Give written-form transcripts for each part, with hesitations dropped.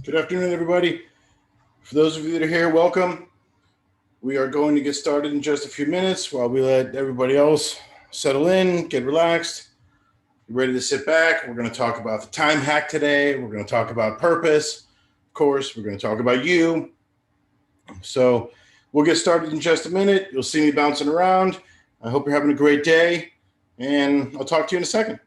Good afternoon, everybody. For those of you that are here, welcome. We are going to get started in just a few minutes while we let everybody else settle in, get relaxed, get ready to sit back. We're going to talk about the time hack today. We're going to talk about purpose. Of course, we're going to talk about you. So we'll get started in just a minute. You'll see me bouncing around. I hope you're having a great day, and I'll talk to you in a second.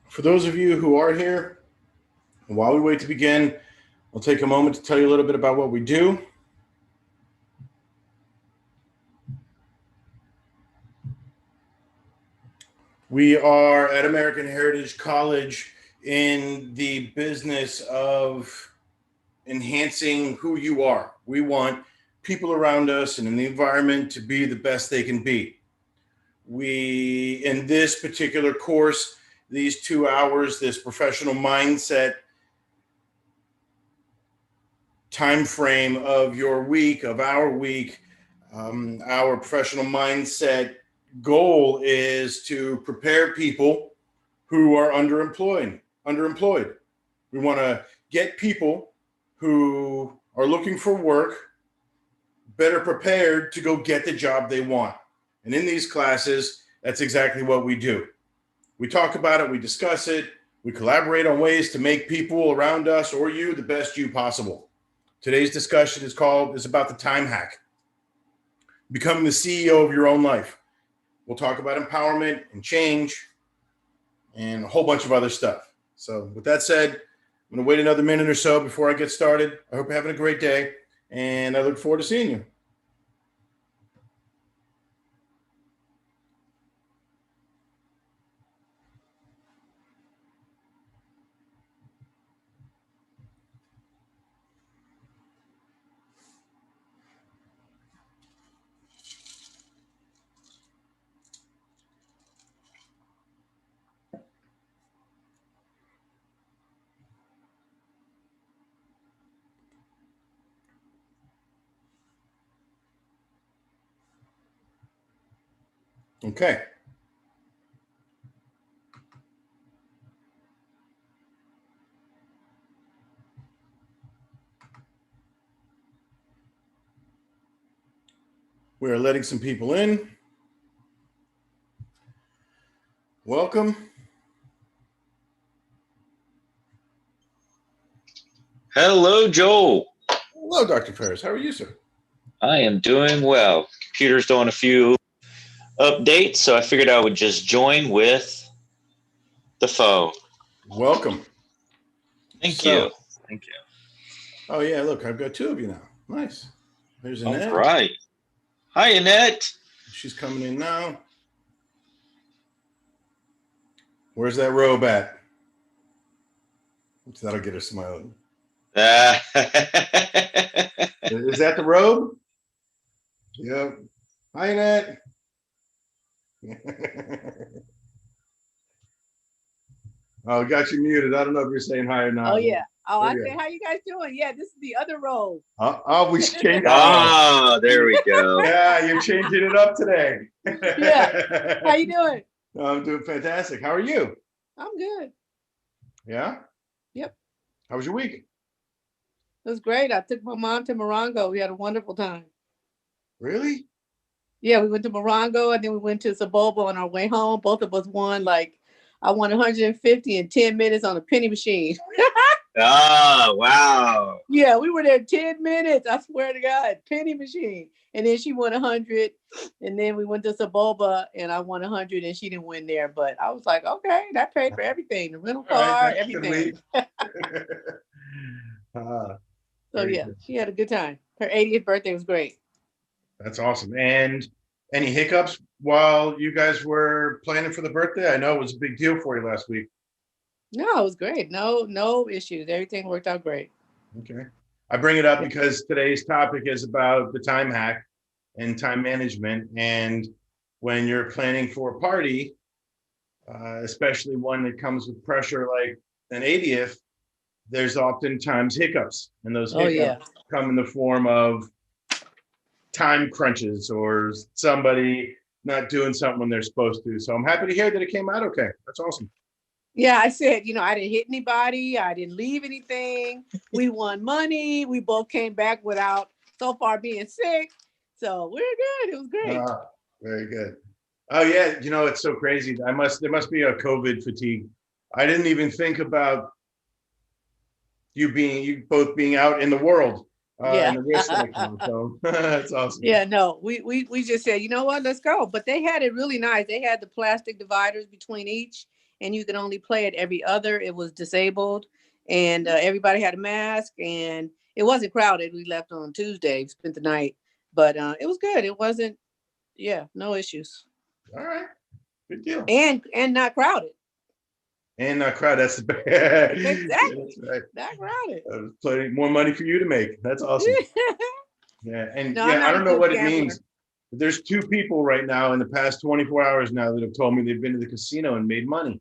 For those of you who are here, while we wait to begin, I'll take a moment to tell you a little bit about what we do. We are at American Heritage College in the business of enhancing who you are. We want people around us and in the environment to be the best they can be. In this particular course, these 2 hours, this professional mindset time frame of your week, of our week, our professional mindset goal is to prepare people who are underemployed. We want to get people who are looking for work better prepared to go get the job they want. And in these classes, that's exactly what we do. We talk about it, we discuss it, we collaborate on ways to make people around us or you the best you possible. Today's discussion is about the time hack, becoming the CEO of your own life. We'll talk about empowerment and change and a whole bunch of other stuff. So with that said, I'm going to wait another minute or so before I get started. I hope you're having a great day, and I look forward to seeing you. Okay. We are letting some people in. Welcome. Hello, Joel. Hello, Dr. Ferris. How are you, sir? I am doing well. Computer's doing a few updates, so I figured I would just join with the phone. Welcome. Thank you. Oh, yeah, look, I've got 2 of you now. Nice. There's Annette. All right. Hi, Annette. She's coming in now. Where's that robe at? That'll get her smiling. Is that the robe? Yep. Hi, Annette. Oh, got you muted. I don't know if you're saying hi or not. Oh, yeah. Oh, I said, how you guys doing? Yeah, this is the other robe. We changed. Oh, there we go. Yeah, you're changing it up today. Yeah. How you doing? I'm doing fantastic. How are you? I'm good. Yeah. Yep. How was your week? It was great. I took my mom to Morongo. We had a wonderful time. Really? Yeah, we went to Morongo and then we went to Saboba on our way home. Both of us won I won 150 in 10 minutes on a penny machine. Oh, wow. Yeah, we were there 10 minutes. I swear to God, penny machine. And then she won 100. And then we went to Saboba and I won 100 and she didn't win there. But I was like, okay, that paid for everything. The rental All right, car, that's a good everything. week. So Very yeah, good. she had a good time. Her 80th birthday was great. That's awesome. And any hiccups while you guys were planning for the birthday? I know it was a big deal for you last week. No, it was great. No issues. Everything worked out great. Okay. I bring it up Yeah. because today's topic is about the time hack and time management. And when you're planning for a party, especially one that comes with pressure like an 80th, there's oftentimes hiccups. And those Oh hiccups yeah. come in the form of time crunches or somebody not doing something when they're supposed to. So I'm happy to hear that it came out okay. That's awesome. Yeah, I said, I didn't hit anybody. I didn't leave anything. We won money. We both came back without so far being sick. So we're good. It was great. Very good. Oh yeah, it's so crazy. There must be a COVID fatigue. I didn't even think about you both being out in the world Yeah. and the risk that it comes. So that's awesome. Yeah, no, we just said, you know what, let's go. But they had it really nice. They had the plastic dividers between each, and you could only play it every other. It was disabled, and everybody had a mask, and it wasn't crowded. We left on Tuesday, spent the night, but it was good. It wasn't, yeah, no issues, All right, good deal. and not crowded. And not crowd. That's the best. Exactly. That's right. Not crowded. Plenty more money for you to make. That's awesome. Yeah, and No, I'm yeah, I not a don't know good what it gambler. means. There's two people right now in the past 24 hours now that have told me they've been to the casino and made money.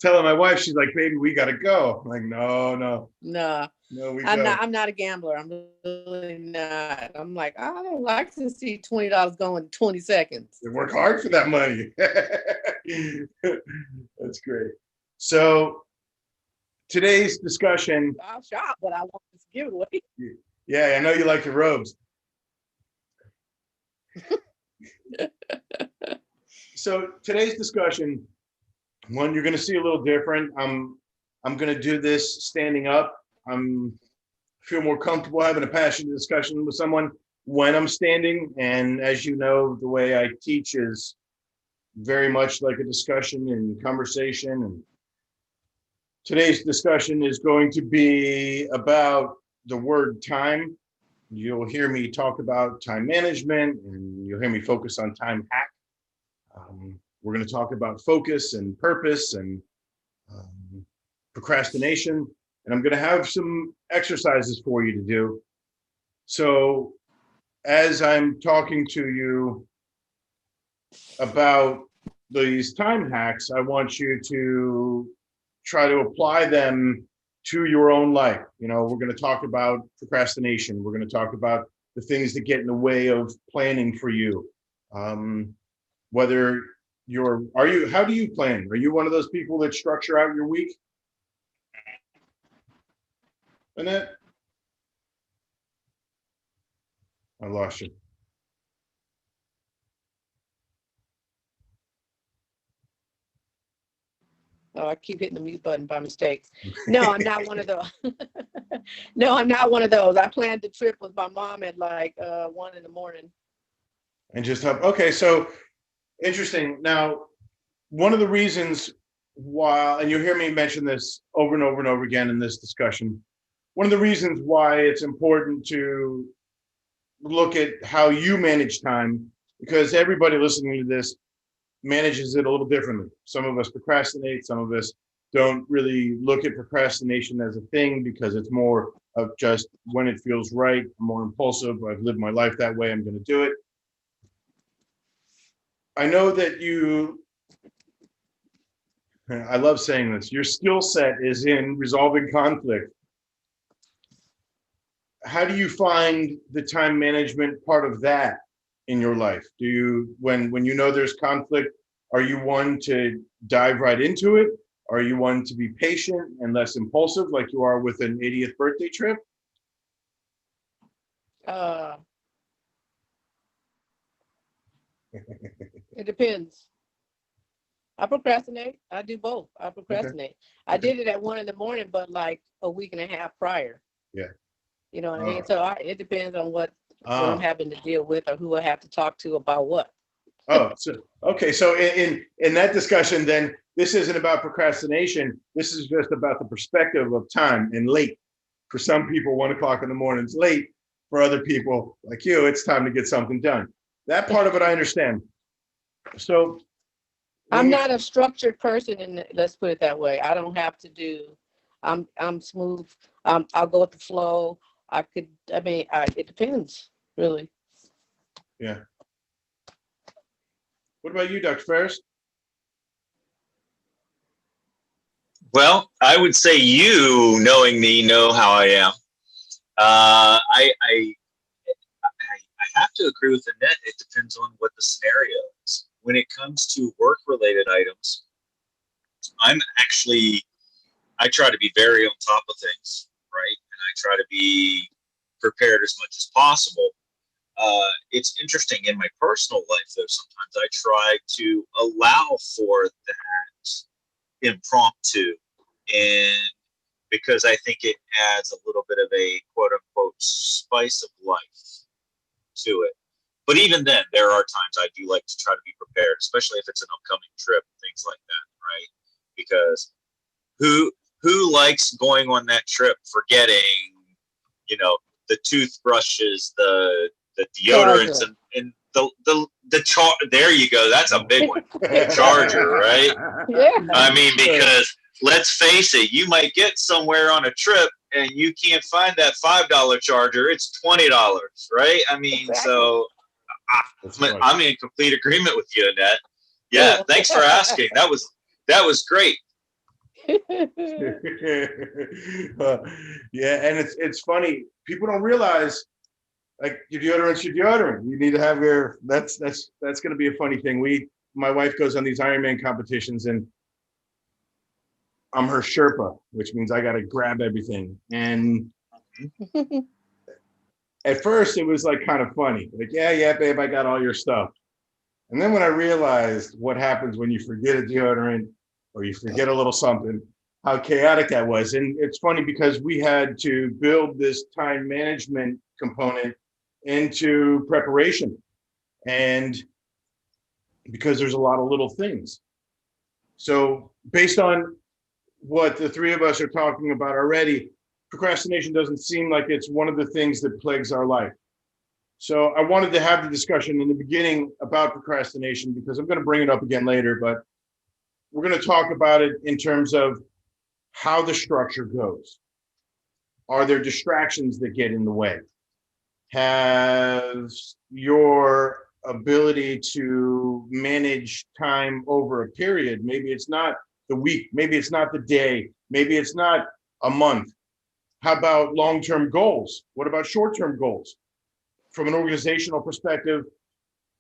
Telling my wife, she's like, "Baby, we gotta go." I'm like, no, No, we I'm don't. I'm not a gambler. I'm really not. I'm like, I don't like to see $20 go in 20 seconds. They work hard for that money. That's great. So today's discussion. I'll shop, but I won't just give it away. Yeah, I know you like your robes. So today's discussion, one you're going to see a little different. I'm going to do this standing up. Feel more comfortable having a passionate discussion with someone when I'm standing. And as you know, the way I teach is very much like a discussion and conversation. And today's discussion is going to be about the word time. You'll hear me talk about time management, and you'll hear me focus on time hack. We're going to talk about focus and purpose and procrastination. And I'm going to have some exercises for you to do. So as I'm talking to you about these time hacks, I want you to try to apply them to your own life. We're going to talk about procrastination. We're going to talk about the things that get in the way of planning for you. Whether how do you plan? Are you one of those people that structure out your week? Annette? I lost you. Oh, I keep hitting the mute button by mistake. No, I'm not one of those. No, I'm not one of those. I planned the trip with my mom at 1 in the morning. And just okay, so interesting. Now, one of the reasons why, and you'll hear me mention this over and over and over again in this discussion, one of the reasons why it's important to look at how you manage time, because everybody listening to this manages it a little differently. Some of us procrastinate, some of us don't really look at procrastination as a thing because it's more of just when it feels right. I'm more impulsive. I've lived my life that way. I'm going to do it. I know that I love saying this, your skill set is in resolving conflict. How do you find the time management part of that in your life? Do you, when you know there's conflict, are you one to dive right into it? Are you one to be patient and less impulsive like you are with an 80th birthday trip? It depends. I procrastinate. I do both. I procrastinate. I did it at 1 in the morning, but like a week and a half prior. Yeah. You know what I mean? So it depends on what I'm having to deal with or who I have to talk to about what. Okay. So in that discussion, then this isn't about procrastination. This is just about the perspective of time and late. For some people, 1 o'clock in the morning is late. For other people like you, it's time to get something done. That part of it I understand. So I'm not a structured person, and let's put it that way. I don't have to do. I'm smooth. I'll go with the flow. It depends, really. Yeah. What about you, Dr. Ferris? Well, I would say you, knowing me, know how I am. I have to agree with Annette. It depends on what the scenario is. When it comes to work-related items, I try to be very on top of things, right? And I try to be prepared as much as possible. It's interesting in my personal life, though, sometimes I try to allow for that impromptu, and because I think it adds a little bit of a quote unquote spice of life to it. But even then, there are times I do like to try to be prepared, especially if it's an upcoming trip, things like that, right? Because who likes going on that trip forgetting, the toothbrushes, the deodorants, and there you go. That's a big one. The charger, right? Yeah. I mean, because let's face it, you might get somewhere on a trip and you can't find that $5 charger. It's $20, right? I mean, Exactly. So I'm in complete agreement with you, Annette. Yeah, thanks for asking. That was great. Yeah, and it's funny. People don't realize, like, your deodorant's your deodorant. You need to have that's going to be a funny thing. My wife goes on these Ironman competitions, and I'm her Sherpa, which means I got to grab everything. And at first, it was like kind of funny, like, yeah, babe, I got all your stuff. And then when I realized what happens when you forget a deodorant or you forget a little something, how chaotic that was. And it's funny because we had to build this time management component into preparation. And because there's a lot of little things. So based on what the three of us are talking about already, procrastination doesn't seem like it's one of the things that plagues our life. So I wanted to have the discussion in the beginning about procrastination because I'm going to bring it up again later, but we're going to talk about it in terms of how the structure goes. Are there distractions that get in the way? Has your ability to manage time over a period, maybe it's not the week, maybe it's not the day, maybe it's not a month. How about long-term goals? What about short-term goals? From an organizational perspective,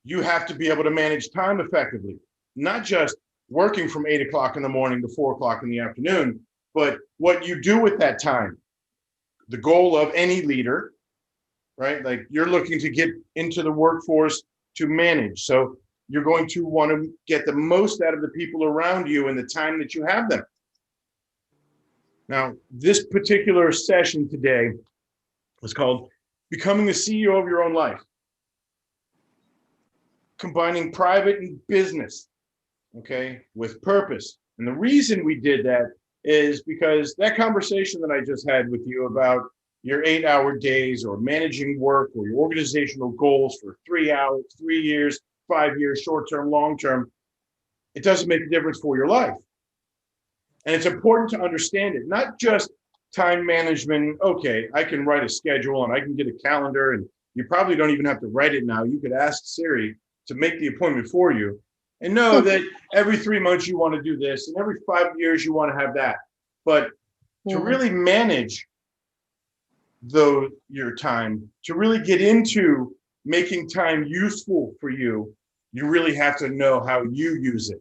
you have to be able to manage time effectively, not just working from 8 o'clock in the morning to 4 o'clock in the afternoon, but what you do with that time. The goal of any leader, right? Like, you're looking to get into the workforce to manage. So you're going to want to get the most out of the people around you in the time that you have them. Now, this particular session today is called Becoming the CEO of Your Own Life, combining private and business, okay, with purpose. And the reason we did that is because that conversation that I just had with you about your 8-hour days or managing work or your organizational goals for 3 hours, 3 years, 5 years, short-term, long-term, it doesn't make a difference for your life. And it's important to understand it, not just time management. Okay, I can write a schedule and I can get a calendar, and you probably don't even have to write it now. You could ask Siri to make the appointment for you and know that every 3 months you want to do this and every 5 years you want to have that. But to really manage your time, to really get into making time useful for you, you really have to know how you use it.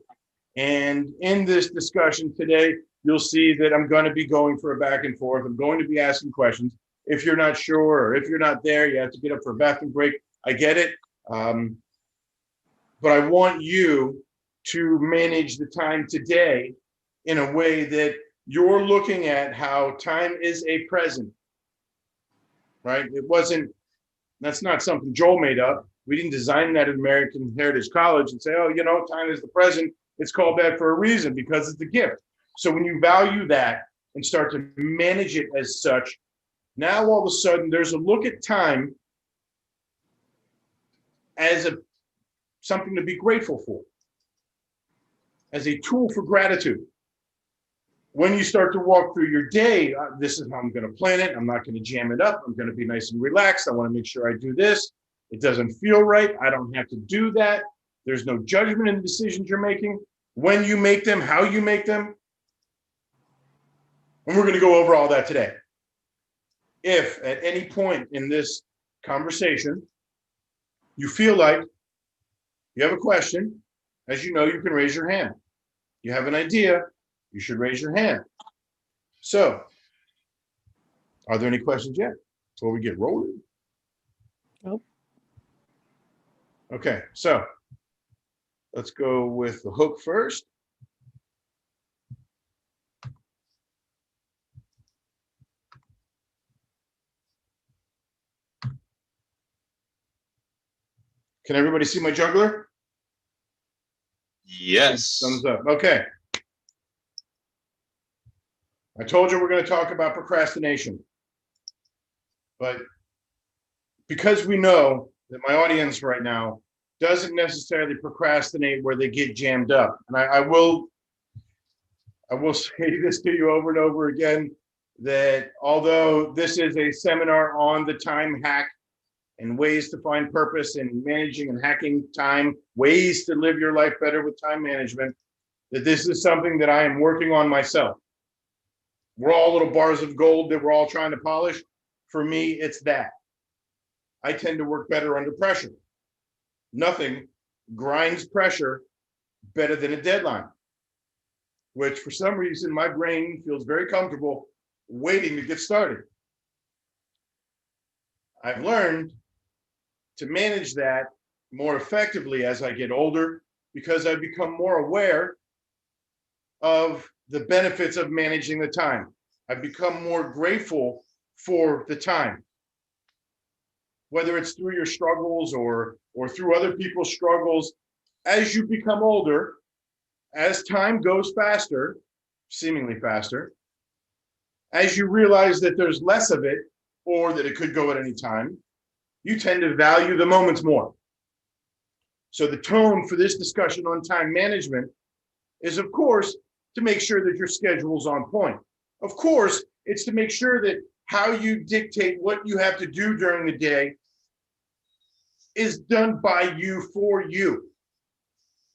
And in this discussion today, you'll see that I'm going to be going for a back and forth. I'm going to be asking questions. If you're not sure or if you're not there, you have to get up for a bathroom break. I get it. But I want you to manage the time today in a way that you're looking at how time is a present, right? That's not something Joel made up. We didn't design that at American Heritage College and say, oh, time is the present. It's called that for a reason, because it's a gift. So when you value that and start to manage it as such, now all of a sudden there's a look at time as something to be grateful for, as a tool for gratitude. When you start to walk through your day, this is how I'm going to plan it. I'm not going to jam it up. I'm going to be nice and relaxed. I want to make sure I do this. It doesn't feel right. I don't have to do that. There's no judgment in the decisions you're making, when you make them, how you make them. And we're going to go over all that today. If at any point in this conversation, you feel like you have a question, as you know, you can raise your hand. You have an idea, you should raise your hand. So, are there any questions yet before we get rolling? Nope. Okay, so let's go with the hook first. Can everybody see my juggler? Yes. Thumbs up. Okay. I told you we're going to talk about procrastination. But because we know that my audience right now doesn't necessarily procrastinate where they get jammed up. And I will say this to you over and over again, that although this is a seminar on the time hack and ways to find purpose in managing and hacking time, ways to live your life better with time management, that this is something that I am working on myself. We're all little bars of gold that we're all trying to polish. For me, it's that. I tend to work better under pressure. Nothing grinds pressure better than a deadline, which for some reason my brain feels very comfortable waiting to get started. I've learned to manage that more effectively as I get older, because I've become more aware of the benefits of managing the time. I've become more grateful for the time, whether it's through your struggles or through other people's struggles. As you become older, as time goes faster, seemingly faster, as you realize that there's less of it, or that it could go at any time, you tend to value the moments more. So the tone for this discussion on time management is, of course, to make sure that your schedule's on point. Of course, it's to make sure that how you dictate what you have to do during the day is done by you, for you.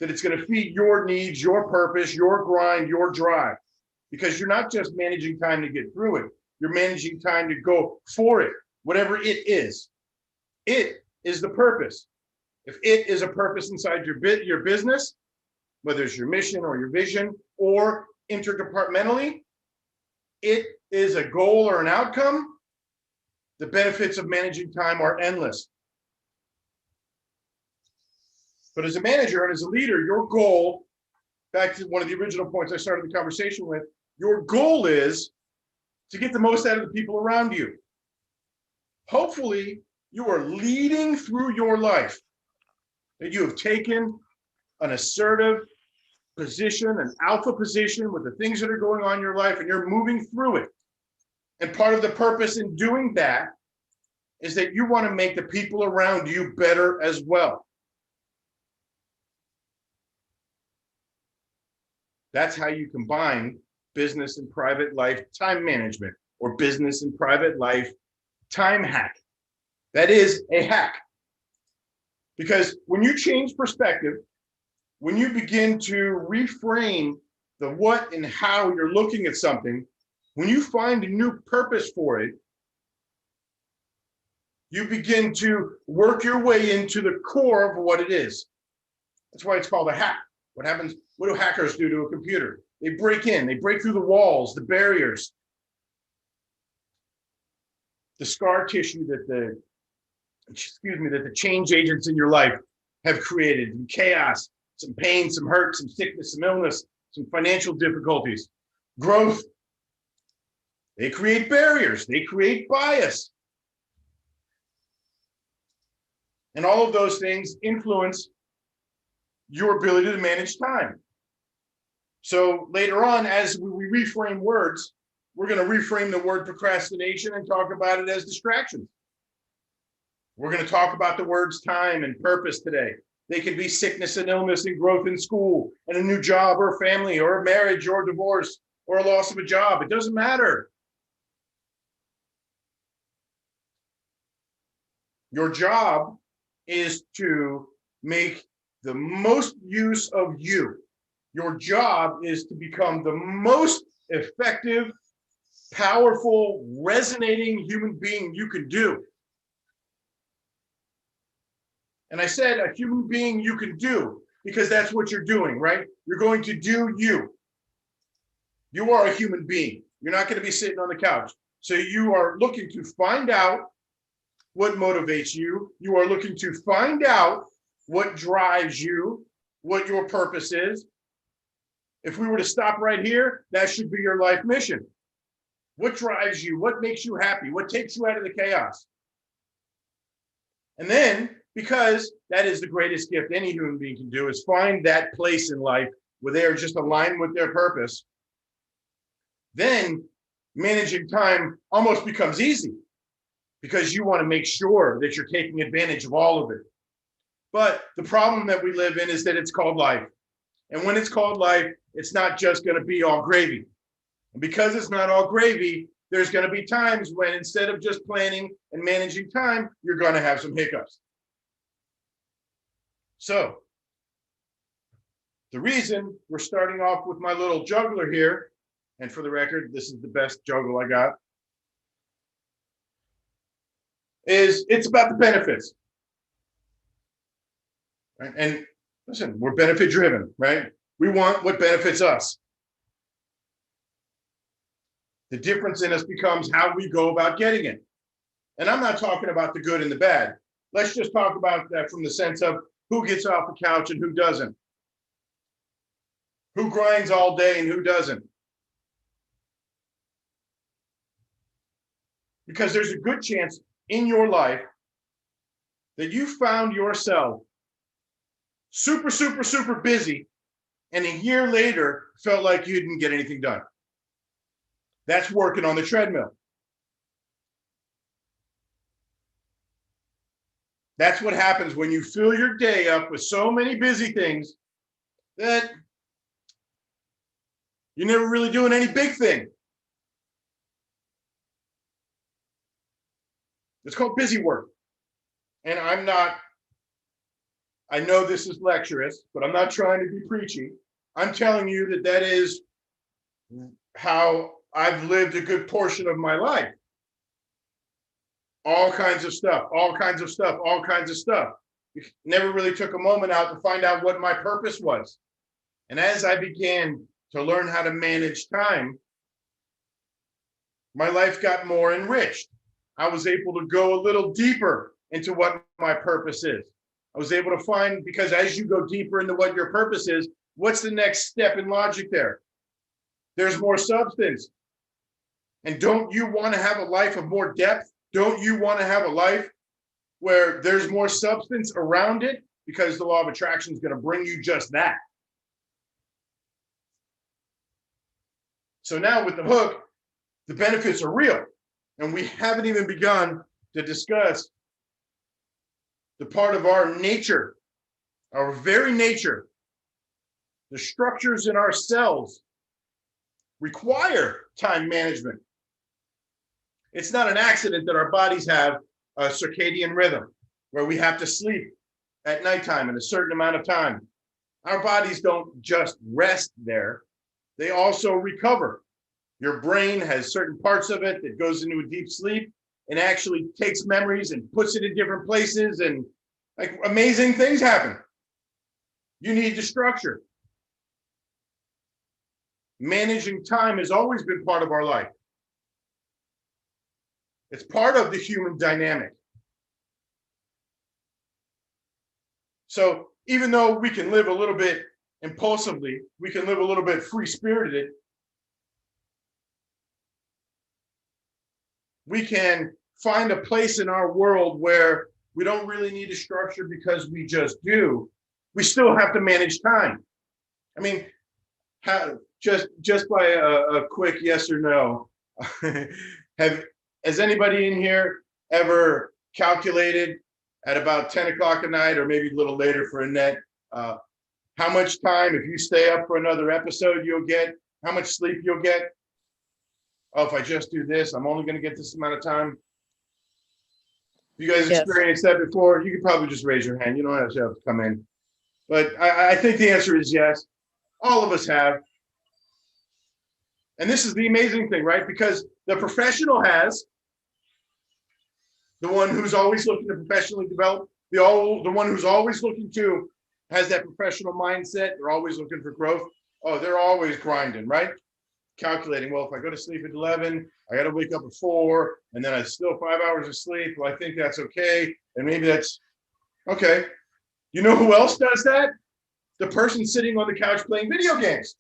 That it's going to feed your needs, your purpose, your grind, your drive. Because you're not just managing time to get through it. You're managing time to go for it, whatever it is. It is the purpose. If it is a purpose inside your business, whether it's your mission or your vision, or interdepartmentally, it is a goal or an outcome, the benefits of managing time are endless. But as a manager and as a leader, your goal, back to one of the original points I started the conversation with, your goal is to get the most out of the people around you. Hopefully, you are leading through your life, that you have taken an assertive position, an alpha position with the things that are going on in your life, and you're moving through it. And part of the purpose in doing that is that you want to make the people around you better as well. That's how you combine business and private life time management, or business and private life time hack. That is a hack. Because when you change perspective, when you begin to reframe the what and how you're looking at something, when you find a new purpose for it, you begin to work your way into the core of what it is. That's why it's called a hack. What happens What do hackers do to a computer? They break in, they break through the walls, the barriers, the scar tissue that the change agents in your life have created, some chaos, some pain, some hurt, some sickness, some illness, some financial difficulties, growth. They create barriers, they create bias. And all of those things influence your ability to manage time. So later on, as we reframe words, we're going to reframe the word procrastination and talk about it as distractions. We're going to talk about the words time and purpose today. They can be sickness and illness and growth in school and a new job or family or a marriage or a divorce or a loss of a job. It doesn't matter. Your job is to make the most use of you. Your job is to become the most effective, powerful, resonating human being you can do. And I said a human being you can do because that's what you're doing, right? You're going to do you. You are a human being. You're not going to be sitting on the couch. So you are looking to find out what motivates you. You are looking to find out what drives you, what your purpose is. If we were to stop right here, that should be your life mission. What drives you? What makes you happy? What takes you out of the chaos? And then, because that is the greatest gift any human being can do, is find that place in life where they are just aligned with their purpose, then managing time almost becomes easy because you want to make sure that you're taking advantage of all of it. But the problem that we live in is that it's called life. And when it's called life, it's not just going to be all gravy. And because it's not all gravy, there's going to be times when instead of just planning and managing time, you're going to have some hiccups. So the reason we're starting off with my little juggler here, and for the record, this is the best juggle I got, is it's about the benefits. Right? And listen, we're benefit driven, right? We want what benefits us. The difference in us becomes how we go about getting it. And I'm not talking about the good and the bad. Let's just talk about that from the sense of who gets off the couch and who doesn't. Who grinds all day and who doesn't. Because there's a good chance in your life that you found yourself super, super, super busy, and a year later felt like you didn't get anything done. That's working on the treadmill. That's what happens when you fill your day up with so many busy things that you're never really doing any big thing. It's called busy work. And I know this is lecturous, but I'm not trying to be preachy. I'm telling you that that is how I've lived a good portion of my life. All kinds of stuff, all kinds of stuff, all kinds of stuff. Never really took a moment out to find out what my purpose was. And as I began to learn how to manage time, my life got more enriched. I was able to go a little deeper into what my purpose is. I was able to find, because as you go deeper into what your purpose is, what's the next step in logic there? There's more substance. And don't you want to have a life of more depth? Don't you want to have a life where there's more substance around it? Because the law of attraction is going to bring you just that. So now with the hook, the benefits are real. And we haven't even begun to discuss the part of our nature, our very nature, the structures in our cells require time management. It's not an accident that our bodies have a circadian rhythm where we have to sleep at nighttime in a certain amount of time. Our bodies don't just rest there, they also recover. Your brain has certain parts of it that goes into a deep sleep and actually takes memories and puts it in different places, and like amazing things happen. You need the structure. managing time has always been part of our life. It's part of the human dynamic. So even though we can live a little bit impulsively, we can live a little bit free-spirited, we can find a place in our world where we don't really need a structure because we just do. We still have to manage time. I mean, just by a quick yes or no, has anybody in here ever calculated at about 10 o'clock at night, or maybe a little later for Annette, how much time, if you stay up for another episode, you'll get, how much sleep you'll get? Oh, if I just do this, I'm only going to get this amount of time. You guys Yes. experienced that before? You could probably just raise your hand. You don't have to come in. But I think the answer is yes. All of us have. And this is the amazing thing, right? Because the professional has, the one who's always looking to professionally develop, the one who's always looking to, has that professional mindset. They're always looking for growth. Oh, they're always grinding, right? Calculating, well, if I go to sleep at 11, I got to wake up at 4, and then I still 5 hours of sleep. Well, I think that's okay. And maybe that's okay. You know who else does that? The person sitting on the couch playing video games,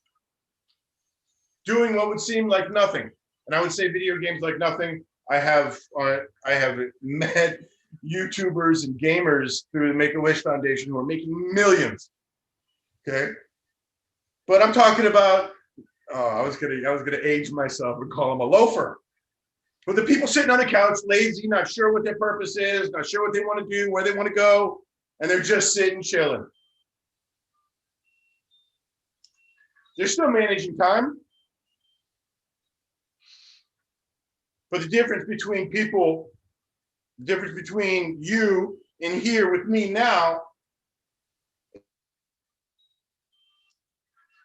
doing what would seem like nothing. And I would say video games like nothing. I have met YouTubers and gamers through the Make-A-Wish Foundation who are making millions. Okay, but I'm talking about. Oh, I was gonna age myself and call them a loafer. But the people sitting on the couch, lazy, not sure what their purpose is, not sure what they want to do, where they want to go, and they're just sitting chilling. They're still managing time. But the difference between people, the difference between you in here with me now,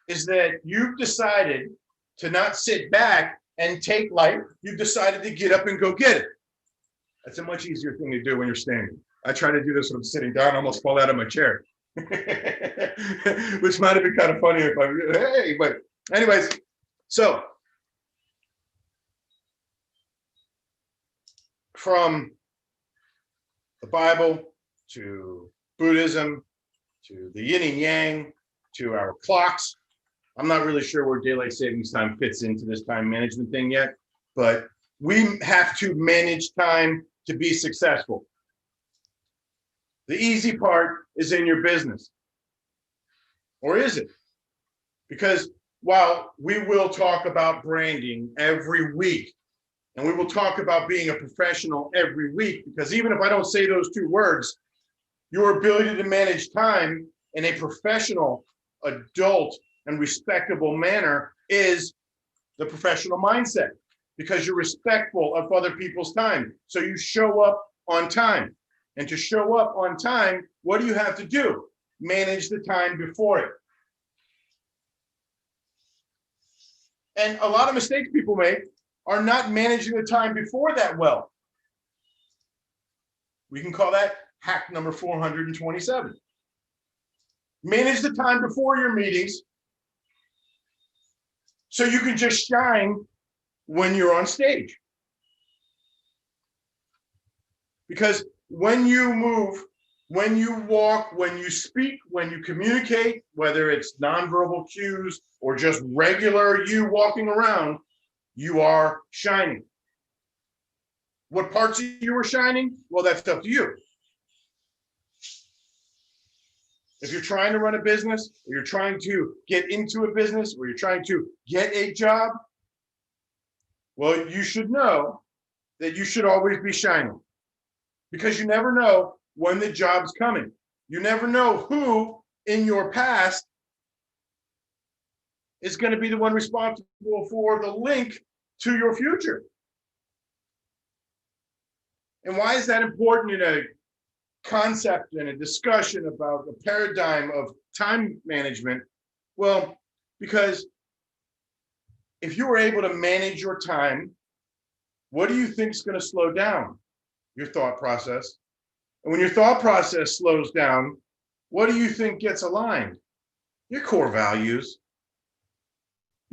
is that you've decided to not sit back and take life. You've decided to get up and go get it. That's a much easier thing to do when you're standing. I try to do this when I'm sitting down, I almost fall out of my chair. Which might have been kind of funny if hey, but anyways, so from the Bible to Buddhism to the yin and yang to our clocks. I'm not really sure where daylight savings time fits into this time management thing yet, but we have to manage time to be successful. The easy part is in your business. Or is it? Because while we will talk about branding every week, and we will talk about being a professional every week, because even if I don't say those two words, your ability to manage time in a professional, adult, and respectable manner is the professional mindset, because you're respectful of other people's time. So you show up on time. And to show up on time, what do you have to do? Manage the time before it. And a lot of mistakes people make are not managing the time before that well. We can call that hack number 427. Manage the time before your meetings so you can just shine when you're on stage. Because when you move, when you walk, when you speak, when you communicate, whether it's nonverbal cues or just regular you walking around, you are shining. What parts of you are shining? Well, that's up to you. If you're trying to run a business, or you're trying to get into a business, or you're trying to get a job, well, you should know that you should always be shining, because you never know when the job's coming. You never know who in your past is going to be the one responsible for the link to your future. And why is that important in a concept and a discussion about the paradigm of time management? Well, because if you were able to manage your time, what do you think is going to slow down? Your thought process. And when your thought process slows down, what do you think gets aligned? Your core values.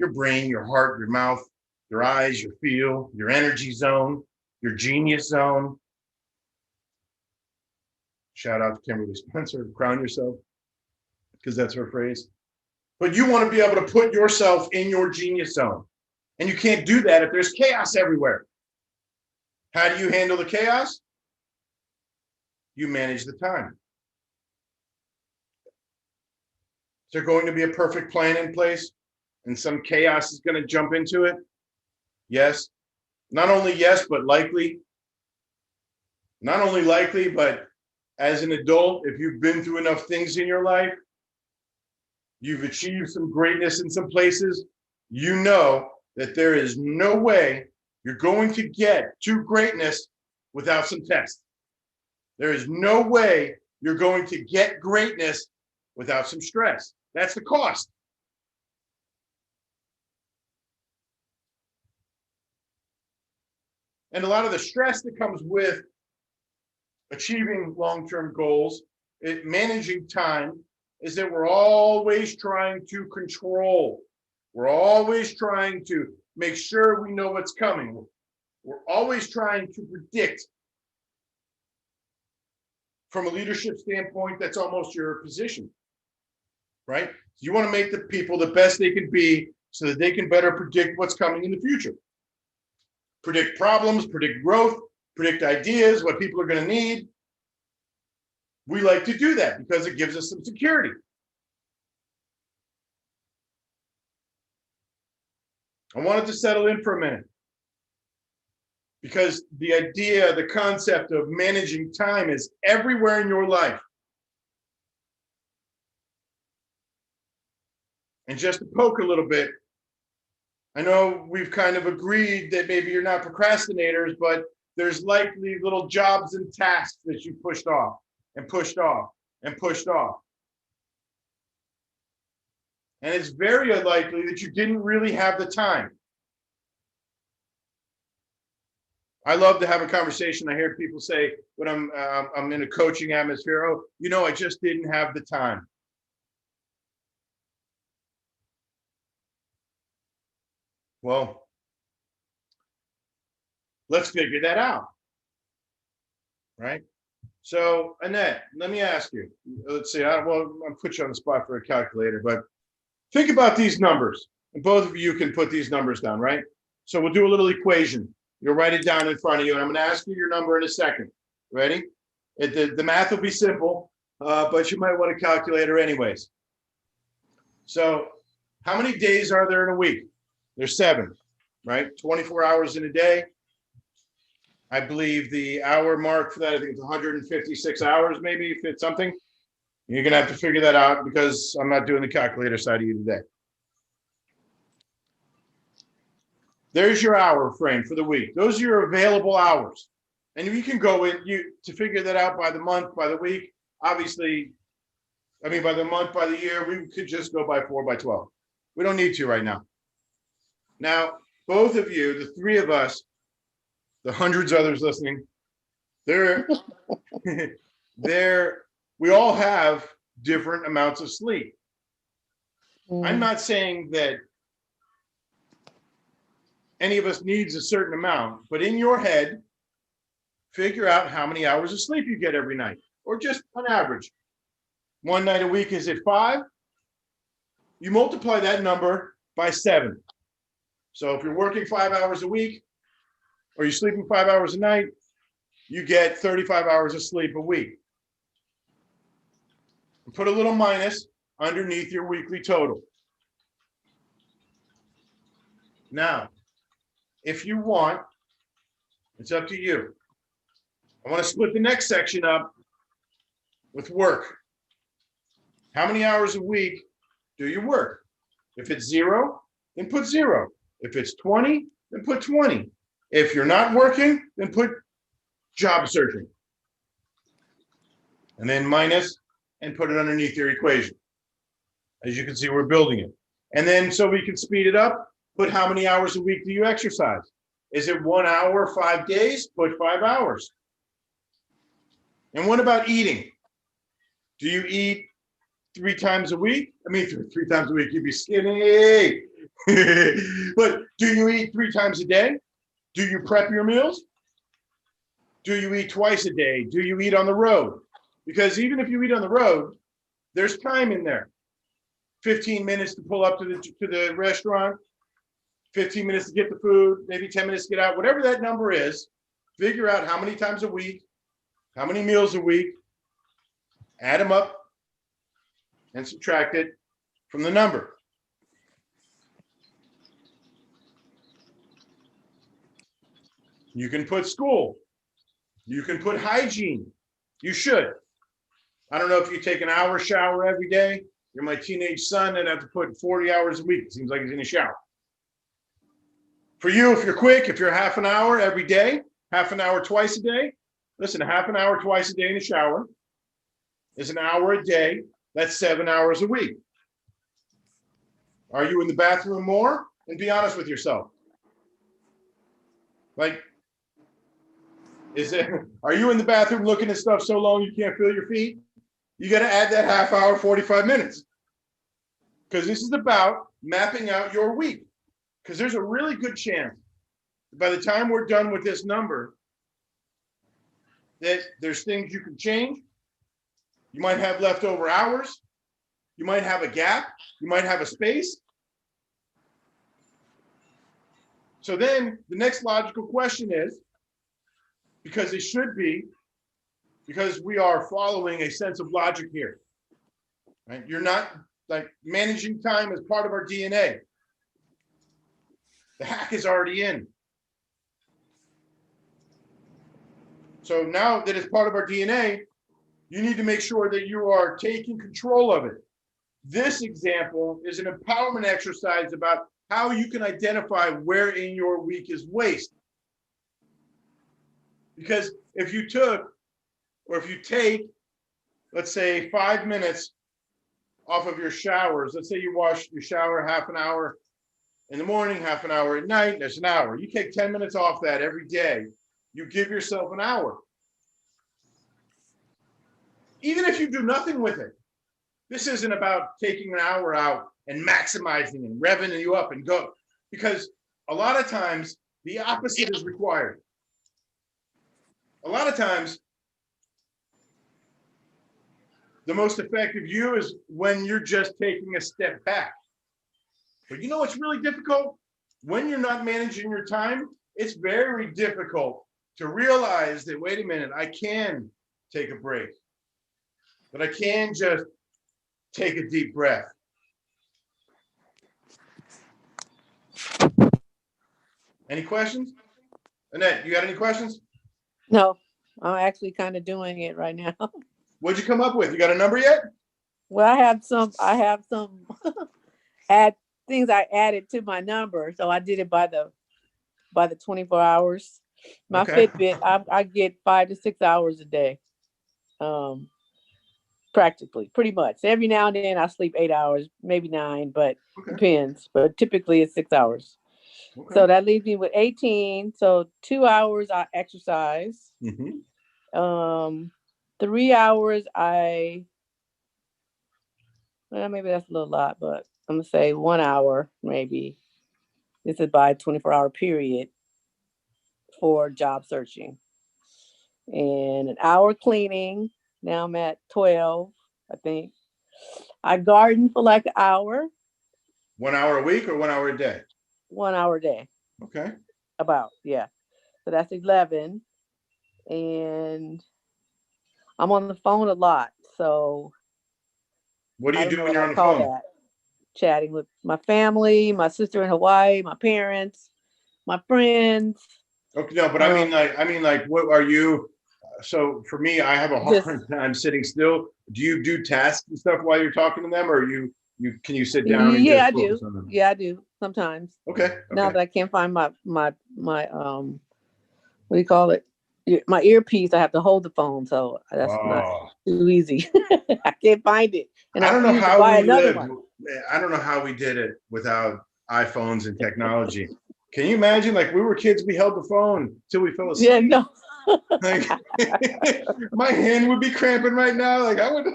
your brain, your heart, your mouth, your eyes, your feel, your energy zone, your genius zone. Shout out to Kimberly Spencer, crown yourself, because that's her phrase. But you want to be able to put yourself in your genius zone. And you can't do that if there's chaos everywhere. How do you handle the chaos? You manage the time. Is there going to be a perfect plan in place and some chaos is going to jump into it? Yes. Not only yes, but likely. Not only likely, but as an adult, if you've been through enough things in your life, you've achieved some greatness in some places, you know that there is no way you're going to get to greatness without some tests. There is no way you're going to get greatness without some stress. That's the cost. And a lot of the stress that comes with achieving long-term goals, managing time, is that we're always trying to control. We're always trying to make sure we know what's coming. We're always trying to predict. From a leadership standpoint, that's almost your position, right? You want to make the people the best they can be so that they can better predict what's coming in the future. Predict problems, predict growth, predict ideas, what people are going to need. We like to do that because it gives us some security. I wanted to settle in for a minute because the idea, the concept of managing time is everywhere in your life. And just to poke a little bit, I know we've kind of agreed that maybe you're not procrastinators, but there's likely little jobs and tasks that you pushed off and pushed off and pushed off. And it's very unlikely that you didn't really have the time. I love to have a conversation. I hear people say when I'm in a coaching atmosphere, oh, you know, I just didn't have the time. Well, let's figure that out, right? So, Annette, let me ask you. Let's see. I'll put you on the spot for a calculator, but think about these numbers, and both of you can put these numbers down, right? So we'll do a little equation. You'll write it down in front of you, and I'm going to ask you your number in a second. Ready? The math will be simple, but you might want a calculator anyways. So, how many days are there in a week? There's 7, right? 24 hours in a day. I believe the hour mark for that, I think it's 156 hours, maybe, if it's something. You're going to have to figure that out because I'm not doing the calculator side of you today. There's your hour frame for the week. Those are your available hours. And you can go in to figure that out by the month, by the week. Obviously, I mean, by the month, by the year, we could just go by 4 by 12. We don't need to right now. Now, both of you, the 3 of us, the hundreds of others listening, we all have different amounts of sleep. I'm not saying that any of us needs a certain amount, but in your head, figure out how many hours of sleep you get every night, or just on average. One night a week, is it 5? You multiply that number by 7. So if you're working 5 hours a week, or you're sleeping 5 hours a night, you get 35 hours of sleep a week. And put a little minus underneath your weekly total. Now, if you want, it's up to you. I want to split the next section up with work. How many hours a week do you work? If it's 0, then put 0. If it's 20, then put 20. If you're not working, then put job searching. And then minus and put it underneath your equation. As you can see, we're building it. And then so we can speed it up, put how many hours a week do you exercise? Is it 1 hour, 5 days? Put 5 hours. And what about eating? Do you eat 3 times a week? I mean, 3 times a week, you'd be skinny. But do you eat 3 times a day? Do you prep your meals? Do you eat twice a day? Do you eat on the road? Because even if you eat on the road, there's time in there. 15 minutes to pull up to the restaurant, 15 minutes to get the food, maybe 10 minutes to get out, whatever that number is, figure out how many times a week, how many meals a week, add them up and subtract it from the number. You can put school. You can put hygiene. You should. I don't know if you take an hour shower every day. You're my teenage son and have to put 40 hours a week. It seems like he's in a shower. For you, if you're quick, if you're half an hour every day, half an hour twice a day, listen, half an hour twice a day in the shower is an hour a day. That's 7 hours a week. Are you in the bathroom more? And be honest with yourself. Like, are you in the bathroom looking at stuff so long you can't feel your feet? You got to add that half hour, 45 minutes. Because this is about mapping out your week. Because there's a really good chance by the time we're done with this number that there's things you can change. You might have leftover hours. You might have a gap. You might have a space. So then the next logical question is, because it should be, because we are following a sense of logic here, right? You're not like managing time as part of our DNA. The hack is already in. So now that it's part of our DNA, you need to make sure that you are taking control of it. This example is an empowerment exercise about how you can identify where in your week is waste. Because if you took, or if you take, let's say 5 minutes off of your showers, let's say you shower half an hour in the morning, half an hour at night, that's an hour. You take 10 minutes off that every day, you give yourself an hour. Even if you do nothing with it, this isn't about taking an hour out and maximizing and revving you up and go. Because a lot of times the opposite is required. A lot of times, the most effective you is when you're just taking a step back. But you know what's really difficult? When you're not managing your time, it's very difficult to realize that, wait a minute, I can take a break. But I can just take a deep breath. Any questions? Annette, you got any questions? No, I'm actually kind of doing it right now. What'd you come up with? You got a number yet? Well, I have some add things I added to my number. So I did it by the 24 hours. My Okay. Fitbit, I get 5 to 6 hours a day. Practically, pretty much. Every now and then I sleep 8 hours, maybe 9, but Okay. depends. But typically it's 6 hours. Okay. So that leaves me with 18. So 2 hours I exercise. Mm-hmm. 3 hours well, maybe that's a little lot, but I'm gonna say 1 hour, maybe. This is by 24-hour period for job searching. And an hour cleaning. Now I'm at 12, I think. I garden for like an hour. 1 hour a week or 1 hour a day? 1 hour a day. Okay. About, yeah. So that's 11. And I'm on the phone a lot. So What do I you don't do know when what you're I on the call phone? that. Chatting with my family, my sister in Hawaii, my parents, my friends. Okay, no, but I mean like, what are you? So for me, I have a hard time sitting still. Do you do tasks and stuff while you're talking to them, or can you sit down and Yeah, just I do. focus on them? Yeah, I do sometimes. Okay. Now Okay. that I can't find my what do you call it? My earpiece, I have to hold the phone, so that's not Oh, too easy. I can't find it, and I don't know refuse to how buy we another lived. one. I don't know how we did it without iPhones and technology. Can you imagine? Like we were kids, we held the phone till we fell asleep. Yeah, no. Like my hand would be cramping right now. Like I would.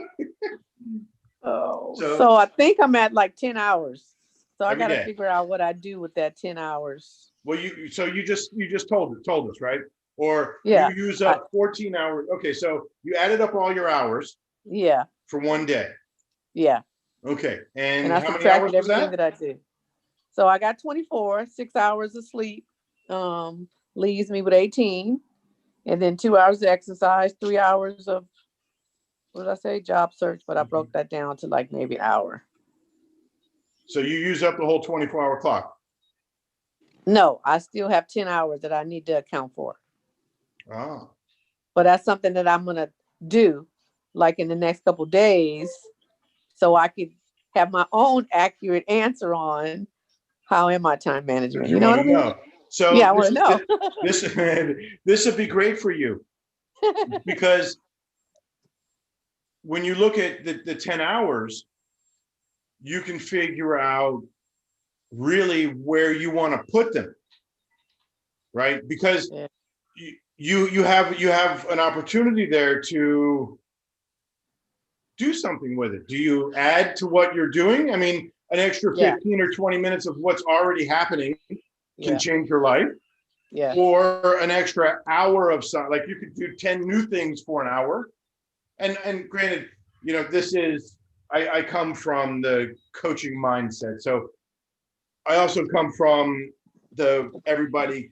Oh, So- so I think I'm at like 10 hours. So I Every got to day. figure out what I do with that 10 hours. Well, you just told us, right? Or Yeah, you use up 14 hours. Okay, so you added up all your hours Yeah, for one day. yeah. Okay, and And I how many hours subtracted was everything that? that I did. So I got 24, 6 hours of sleep, leaves me with 18. And then 2 hours of exercise, 3 hours of, what did I say? Job search, but I broke that down to like maybe an hour. So you use up the whole 24-hour clock. No, I still have 10 hours that I need to account for. Ah, But that's something that I'm gonna do like in the next couple days so I could have my own accurate answer on how am my time management. You know what I mean? So Yeah, I this want to is- know. this would be great for you because when you look at the 10 hours, you can figure out really where you want to put them, right? Because Yeah. you have an opportunity there to do something with it. Do you add to what you're doing? I mean, an extra Yeah. 15 or 20 minutes of what's already happening can Yeah, change your life, yeah, or an extra hour of something. Like you could do 10 new things for an hour. And granted, this is, I come from the coaching mindset. So I also come from the everybody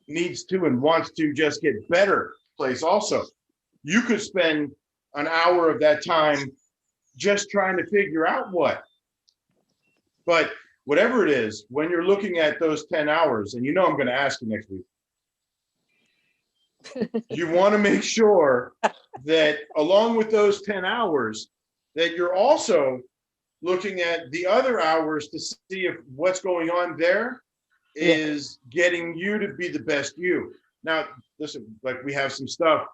needs to and wants to just get better place also. You could spend an hour of that time just trying to figure out what. But whatever it is, when you're looking at those 10 hours, and I'm going to ask you next week, you want to make sure that along with those 10 hours, that you're also looking at the other hours to see if what's going on there is getting you to be the best you. Now, listen, like we have some stuff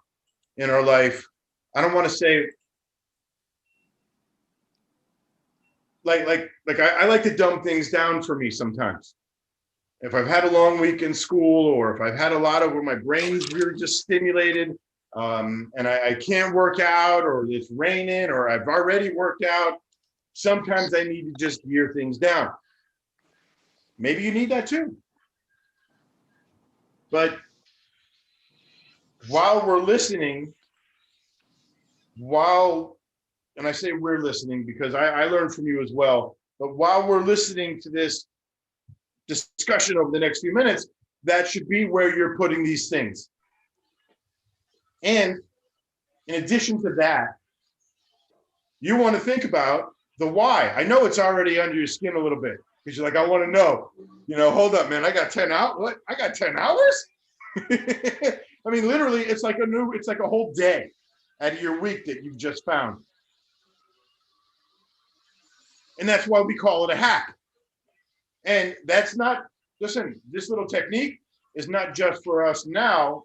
in our life. I don't want to say I like to dumb things down for me sometimes. If I've had a long week in school, or if I've had a lot of where my brain's really just stimulated, and I can't work out, or it's raining, or I've already worked out, sometimes I need to just gear things down. Maybe you need that too. But while we're listening, and I say we're listening because I learned from you as well, but while we're listening to this discussion over the next few minutes, that should be where you're putting these things. And in addition to that, you want to think about the why. I know it's already under your skin a little bit because you're like, I want to know, hold up, man, I got 10 hours. What? I got 10 hours? I mean, literally, it's like a whole day out of your week that you've just found. And that's why we call it a hack. And that's not, listen, this little technique is not just for us now.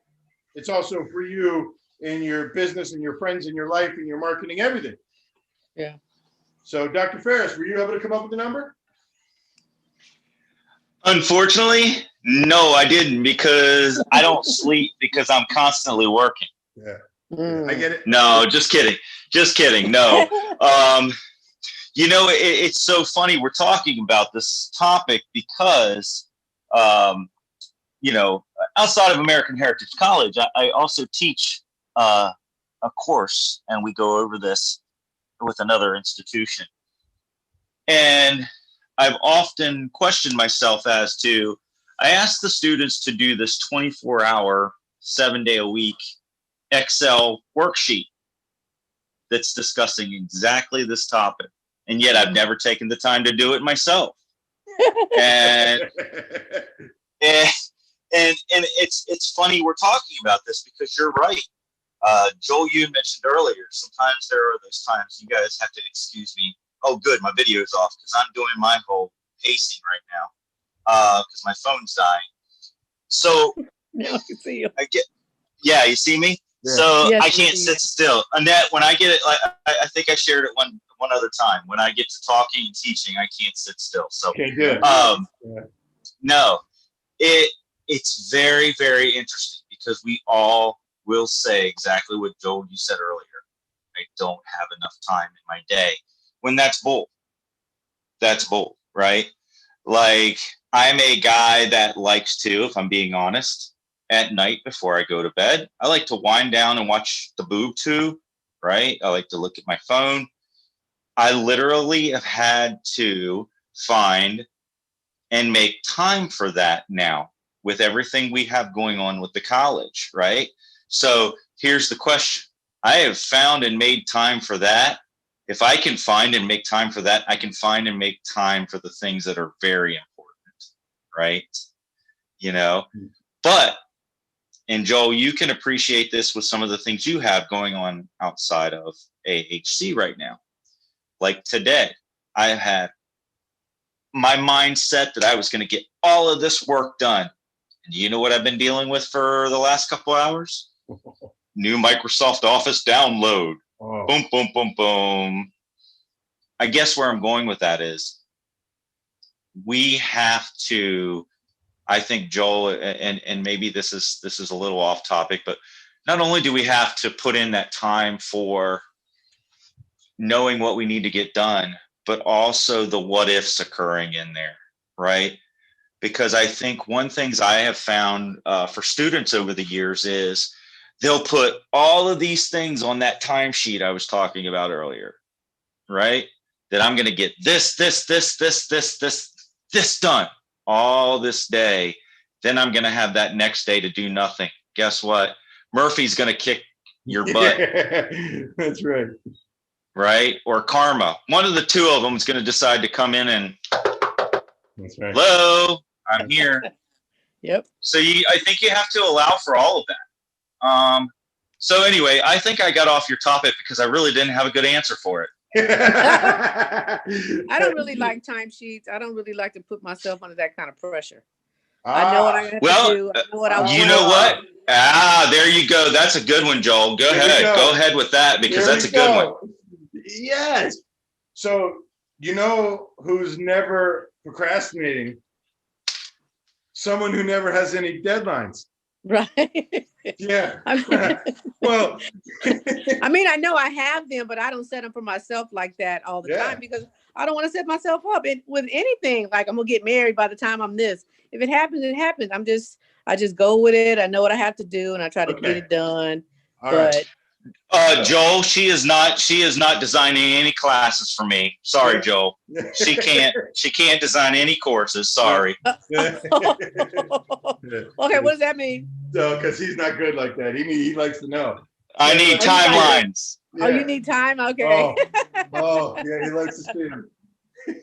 It's also for you in your business and your friends and your life and your marketing, everything. Yeah. So Dr. Ferris, were you able to come up with the number? Unfortunately, no, I didn't, because I don't sleep because I'm constantly working. Yeah. Mm. I get it. No, just kidding. Just kidding. No. It's so funny we're talking about this topic because, outside of American Heritage College, I also teach a course, and we go over this with another institution. And I've often questioned myself as to, I asked the students to do this 24-hour, 7-day-a-week Excel worksheet that's discussing exactly this topic. And yet I've never taken the time to do it myself. And it's funny we're talking about this because you're right. Joel, you mentioned earlier, sometimes there are those times you guys have to excuse me. Oh, good, my video's off because I'm doing my whole pacing right now because my phone's dying. So Now I can see you. yeah, you see me? Yeah. So Yes, I we can't see sit still. Annette, when I get it, I think I shared it one other time. When I get to talking and teaching, I can't sit still. So Can't do it. Yeah. no, it's very, very interesting because we all will say exactly what Joel, you said earlier. I don't have enough time in my day. when that's bull. That's bull, right? Like, I'm a guy that likes to, if I'm being honest, at night before I go to bed, I like to wind down and watch the boob tube, right? I like to look at my phone. I literally have had to find and make time for that now with everything we have going on with the college, right? So here's the question. I have found and made time for that. If I can find and make time for that, I can find and make time for the things that are very important, right? You know, but, and Joel, you can appreciate this with some of the things you have going on outside of AHC right now. Like today, I had my mindset that I was going to get all of this work done. And you know what I've been dealing with for the last couple hours? New Microsoft Office download. Oh. Boom, boom, boom, boom. I guess where I'm going with that is we have to, I think, Joel, and maybe this is a little off topic, but not only do we have to put in that time for knowing what we need to get done, but also the what ifs occurring in there, right? Because I think one things I have found for students over the years is they'll put all of these things on that timesheet I was talking about earlier, right? That I'm going to get this done all this day. Then I'm going to have that next day to do nothing. Guess what? Murphy's going to kick your butt. That's right. Right? Or karma. One of the two of them is going to decide to come in and, That's right. hello, I'm here. Yep. So I think you have to allow for all of that. So anyway, I think I got off your topic because I really didn't have a good answer for it. I don't really like timesheets. I don't really like to put myself under that kind of pressure. I know what I have to do. I know what I want. You know what? There you go. That's a good one, Joel. Go ahead. Go ahead with that because that's a good one. Yes. So, you know who's never procrastinating? Someone who never has any deadlines. Right. Yeah. Well, I mean, I know I have them, but I don't set them for myself like that all the time because I don't want to set myself up. With anything, like I'm gonna get married by the time I'm this. If it happens, it happens. I just go with it. I know what I have to do, and I try to get it done. All right. Joel, she is not designing any classes for me. Sorry, Joel. She can't design any courses. Sorry. Okay, what does that mean? No, because he's not good like that. He likes to know. I need timelines. Oh, you need time? Okay. Oh, yeah, he likes to see.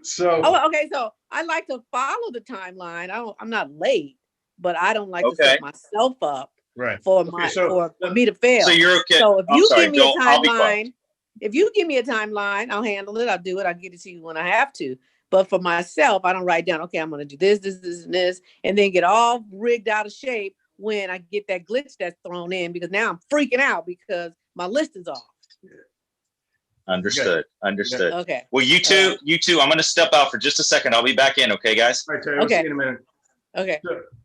So. Oh, okay. So I like to follow the timeline. I'm not late, but I don't like to set myself up. Right. For me to fail. So you're okay. So if you give me a timeline, I'll handle it. I'll do it. I'll get it to you when I have to. But for myself, I don't write down, okay, I'm going to do this, and this, and then get all rigged out of shape when I get that glitch that's thrown in because now I'm freaking out because my list is off. Understood. Understood. Okay. Well, you two, I'm going to step out for just a second. I'll be back in. Okay, guys? All right, Terry, I'll see you in a minute. Okay.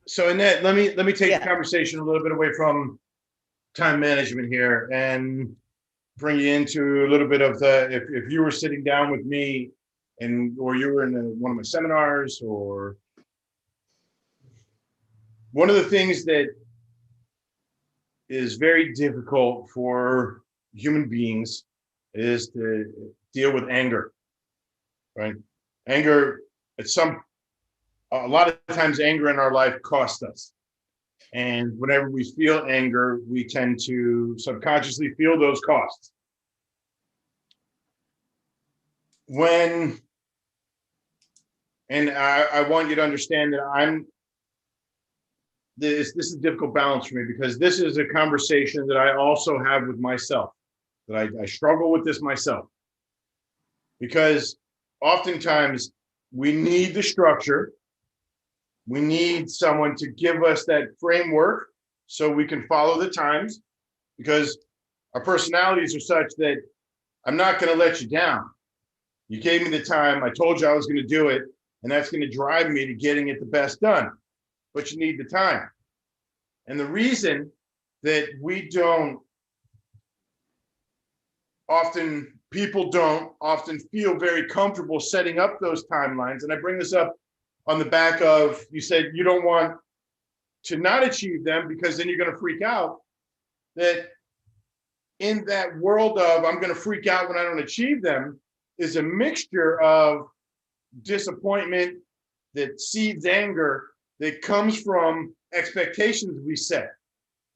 So Annette, let me take the conversation a little bit away from time management here and bring you into a little bit of if you were sitting down with me or you were in one of my seminars, or one of the things that is very difficult for human beings is to deal with anger, right? Anger, a lot of times anger in our life costs us. And whenever we feel anger, we tend to subconsciously feel those costs. And I want you to understand that this is a difficult balance for me because this is a conversation that I also have with myself, that I struggle with this myself. Because oftentimes we need the structure. We need someone to give us that framework so we can follow the times, because our personalities are such that I'm not going to let you down. You gave me the time. I told you I was going to do it, and that's going to drive me to getting it the best done. But you need the time. And the reason that we don't often people don't often feel very comfortable setting up those timelines. And I bring this up on the back of, you said you don't want to not achieve them because then you're going to freak out. That in that world of I'm going to freak out when I don't achieve them is a mixture of disappointment that seeds anger that comes from expectations we set.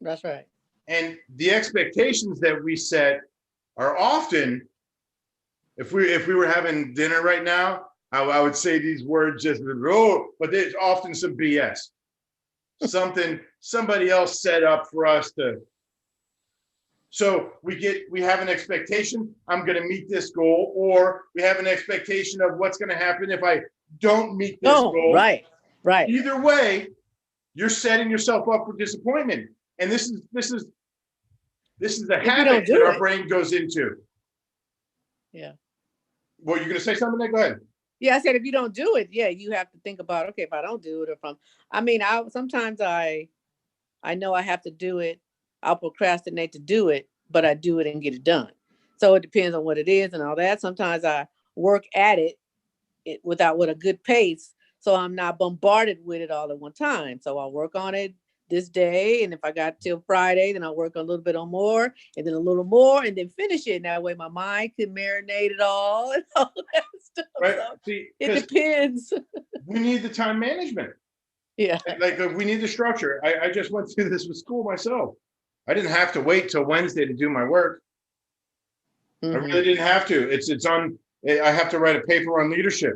That's right. And the expectations that we set are often, if we were having dinner right now, I would say these words just, oh, but there's often some BS. Something somebody else set up for us to. So we have an expectation, I'm going to meet this goal, or we have an expectation of what's going to happen if I don't meet this goal. Right. Either way, you're setting yourself up for disappointment. And this is a habit that our brain goes into. Yeah. Well, you're going to say something there? Go ahead. Yeah, I said if you don't do it, yeah, you have to think about, okay, if I don't do it, sometimes I know I have to do it. I'll procrastinate to do it, but I do it and get it done. So it depends on what it is and all that. Sometimes I work at it with a good pace, so I'm not bombarded with it all at one time. So I'll work on it this day, and if I got till Friday, then I'll work a little bit on more, and then a little more, and then finish it. And that way, my mind can marinate it all and all that stuff. Right. So See, it depends. We need the time management. Yeah. Like we need the structure. I just went through this with school myself. I didn't have to wait till Wednesday to do my work. Mm-hmm. I really didn't have to. It's on. I have to write a paper on leadership.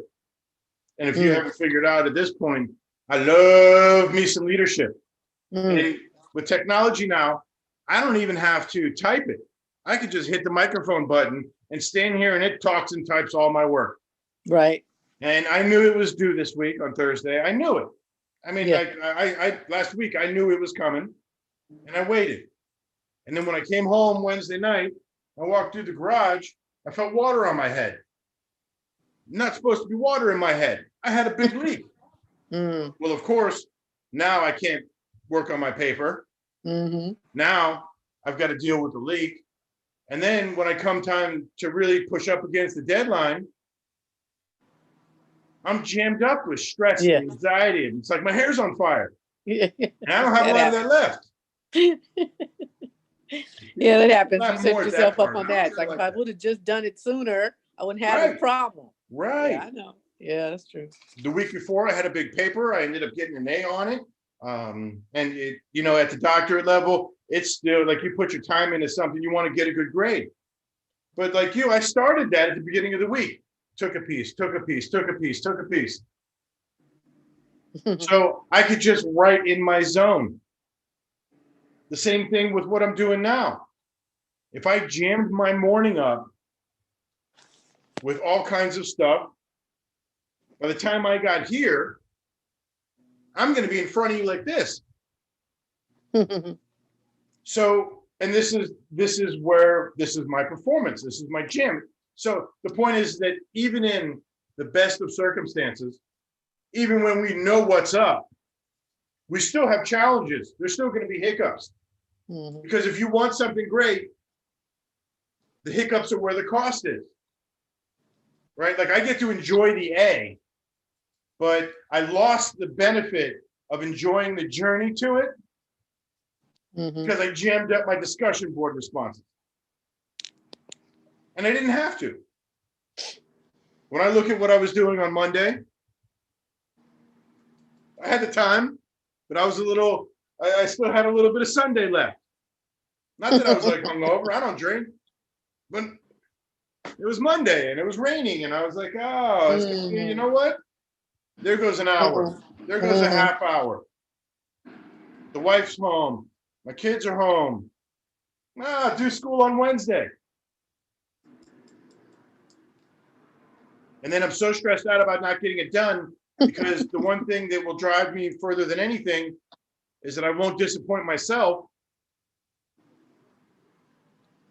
And if you haven't figured out at this point, I love me some leadership. And with technology now, I don't even have to type it. I could just hit the microphone button and stand here and it talks and types all my work. Right. And I knew it was due this week on Thursday. I knew it. I mean, like I last week, I knew it was coming and I waited. And then when I came home Wednesday night, I walked through the garage, I felt water on my head. Not supposed to be water in my head. I had a big leak. Well, of course, now I can't work on my paper. Now I've got to deal with the leak. And then when I come time to really push up against the deadline, I'm jammed up with stress and anxiety. And it's like my hair's on fire. And I don't have a lot of that left. Yeah, that happens. You set yourself up on that. It's like if I would have just done it sooner, I wouldn't have a problem. Right. Yeah, I know. Yeah, that's true. The week before, I had a big paper. I ended up getting an A on it. And it, at the doctorate level, it's still like you put your time into something, you want to get a good grade. But like you, I started that at the beginning of the week. Took a piece. So I could just write in my zone. The same thing with what I'm doing now. If I jammed my morning up with all kinds of stuff, by the time I got here, I'm going to be in front of you like this. So, and this is my performance. This is my gym. So the point is that even in the best of circumstances, even when we know what's up, we still have challenges. There's still going to be hiccups. Because if you want something great, the hiccups are where the cost is. Right? Like I get to enjoy the A, but I lost the benefit of enjoying the journey to it because I jammed up my discussion board responses. And I didn't have to. When I look at what I was doing on Monday, I had the time, but I still had a little bit of Sunday left. Not that I was like hungover, I don't drink, but it was Monday and it was raining and I was like, oh, you know what? There goes an hour. There goes a half hour. The wife's home. My kids are home. Do school on Wednesday. And then I'm so stressed out about not getting it done because the one thing that will drive me further than anything is that I won't disappoint myself.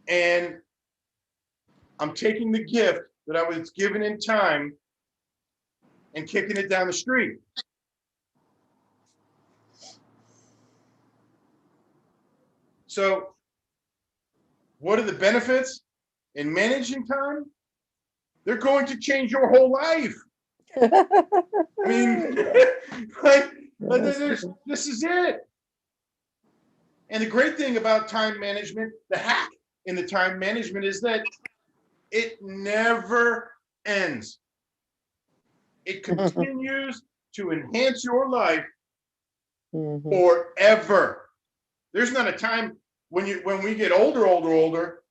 And I'm taking the gift that I was given in time and kicking it down the street. So what are the benefits? in managing time, they're going to change your whole life. I mean, this is it. And the great thing about time management, the hack in the time management is that it never ends. It continues to enhance your life forever. There's not a time when we get older,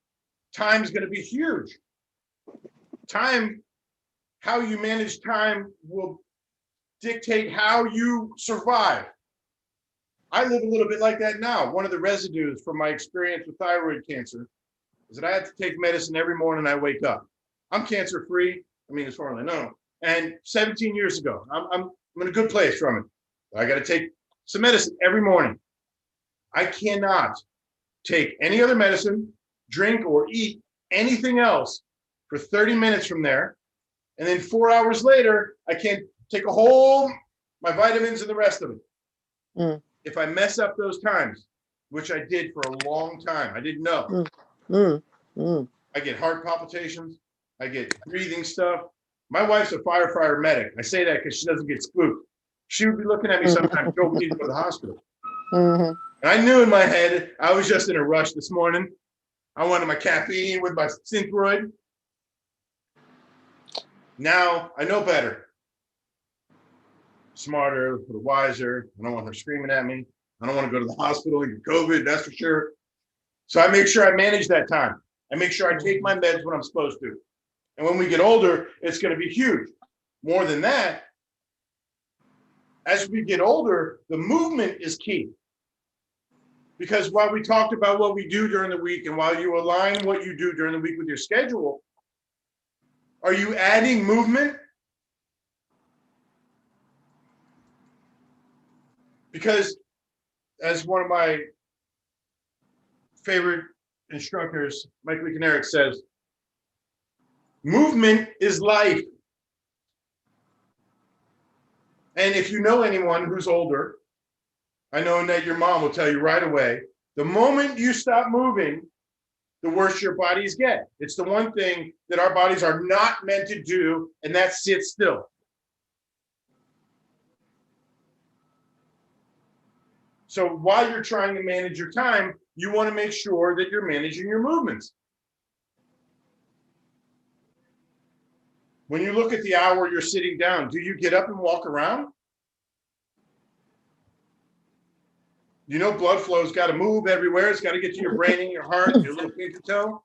time's going to be huge. Time, how you manage time will dictate how you survive. I live a little bit like that now. One of the residues from my experience with thyroid cancer is that I have to take medicine every morning I wake up. I'm cancer free. I mean, as far as I know. And 17 years ago, I'm in a good place from it. I got to take some medicine every morning. I cannot take any other medicine, drink or eat anything else for 30 minutes from there. And then 4 hours later, I can't take my vitamins and the rest of it. If I mess up those times, which I did for a long time, I didn't know. I get heart palpitations. I get breathing stuff. My wife's a firefighter medic. I say that because she doesn't get spooked. She would be looking at me sometimes, Joe, we need to go to the hospital. And I knew in my head, I was just in a rush this morning. I wanted my caffeine with my Synthroid. Now I know better. Smarter, wiser. I don't want her screaming at me. I don't want to go to the hospital and get COVID, that's for sure. So I make sure I manage that time. I make sure I take my meds when I'm supposed to. And when we get older, it's going to be huge. More than that, as we get older, the movement is key. Because while we talked about what we do during the week and while you align what you do during the week with your schedule, are you adding movement? Because as one of my favorite instructors, Mike Leakin-Eric, says, movement is life. And if you know anyone who's older, I know that your mom will tell you right away, the moment you stop moving, the worse your bodies get. It's the one thing that our bodies are not meant to do, and that's sit still. So while you're trying to manage your time, you want to make sure that you're managing your movements. When you look at the hour you're sitting down, do you get up and walk around? You know, blood flow's got to move everywhere. It's got to get to your brain and your heart, and your little pinky toe.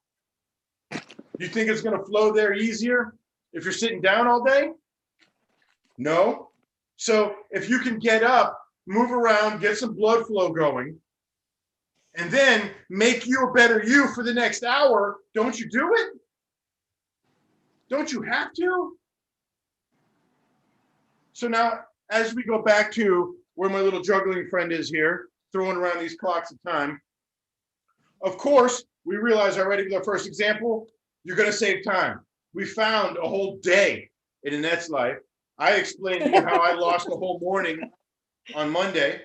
You think it's going to flow there easier if you're sitting down all day? No. So if you can get up, move around, get some blood flow going, and then make you a better you for the next hour, don't you do it? Don't you have to? So now, as we go back to where my little juggling friend is here, throwing around these clocks of time, of course, we realize already with our first example, you're going to save time. We found a whole day in Annette's life. I explained to you how I lost a whole morning on Monday,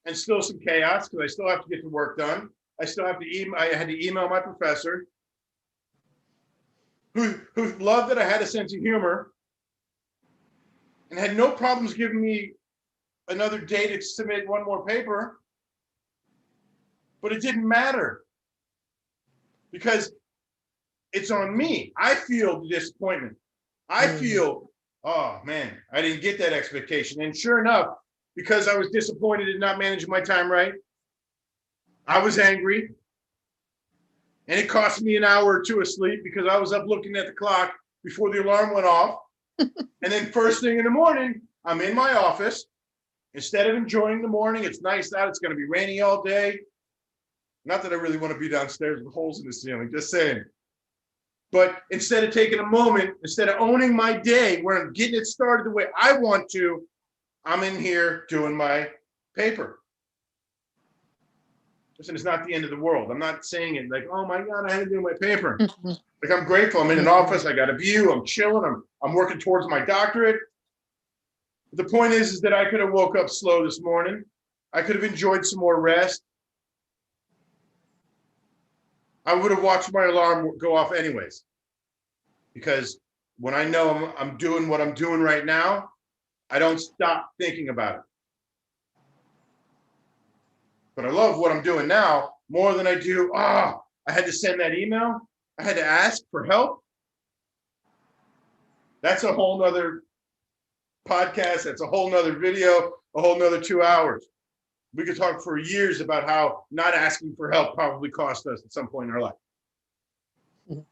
and still some chaos because I still have to get the work done. I still have to I had to email my professor, who loved that I had a sense of humor and had no problems giving me another day to submit one more paper. But it didn't matter because it's on me. I feel the disappointment. I feel, oh man, I didn't get that expectation. And sure enough, because I was disappointed in not managing my time right, I was angry. And it cost me an hour or two of sleep because I was up looking at the clock before the alarm went off. And then first thing in the morning, I'm in my office. Instead of enjoying the morning, it's nice out, it's going to be rainy all day. Not that I really want to be downstairs with holes in the ceiling, just saying. But instead of taking a moment, instead of owning my day where I'm getting it started the way I want to, I'm in here doing my paper. Listen, it's not the end of the world. I'm not saying it like, oh my God, I had to do my paper. Like, I'm grateful. I'm in an office. I got a view. I'm chilling. I'm working towards my doctorate. The point is that I could have woke up slow this morning. I could have enjoyed some more rest. I would have watched my alarm go off anyways. Because when I know I'm doing what I'm doing right now, I don't stop thinking about it. But I love what I'm doing now more than I do. I had to send that email. I had to ask for help. That's a whole nother podcast. That's a whole nother video, a whole nother 2 hours. We could talk for years about how not asking for help probably cost us at some point in our life. Mhm.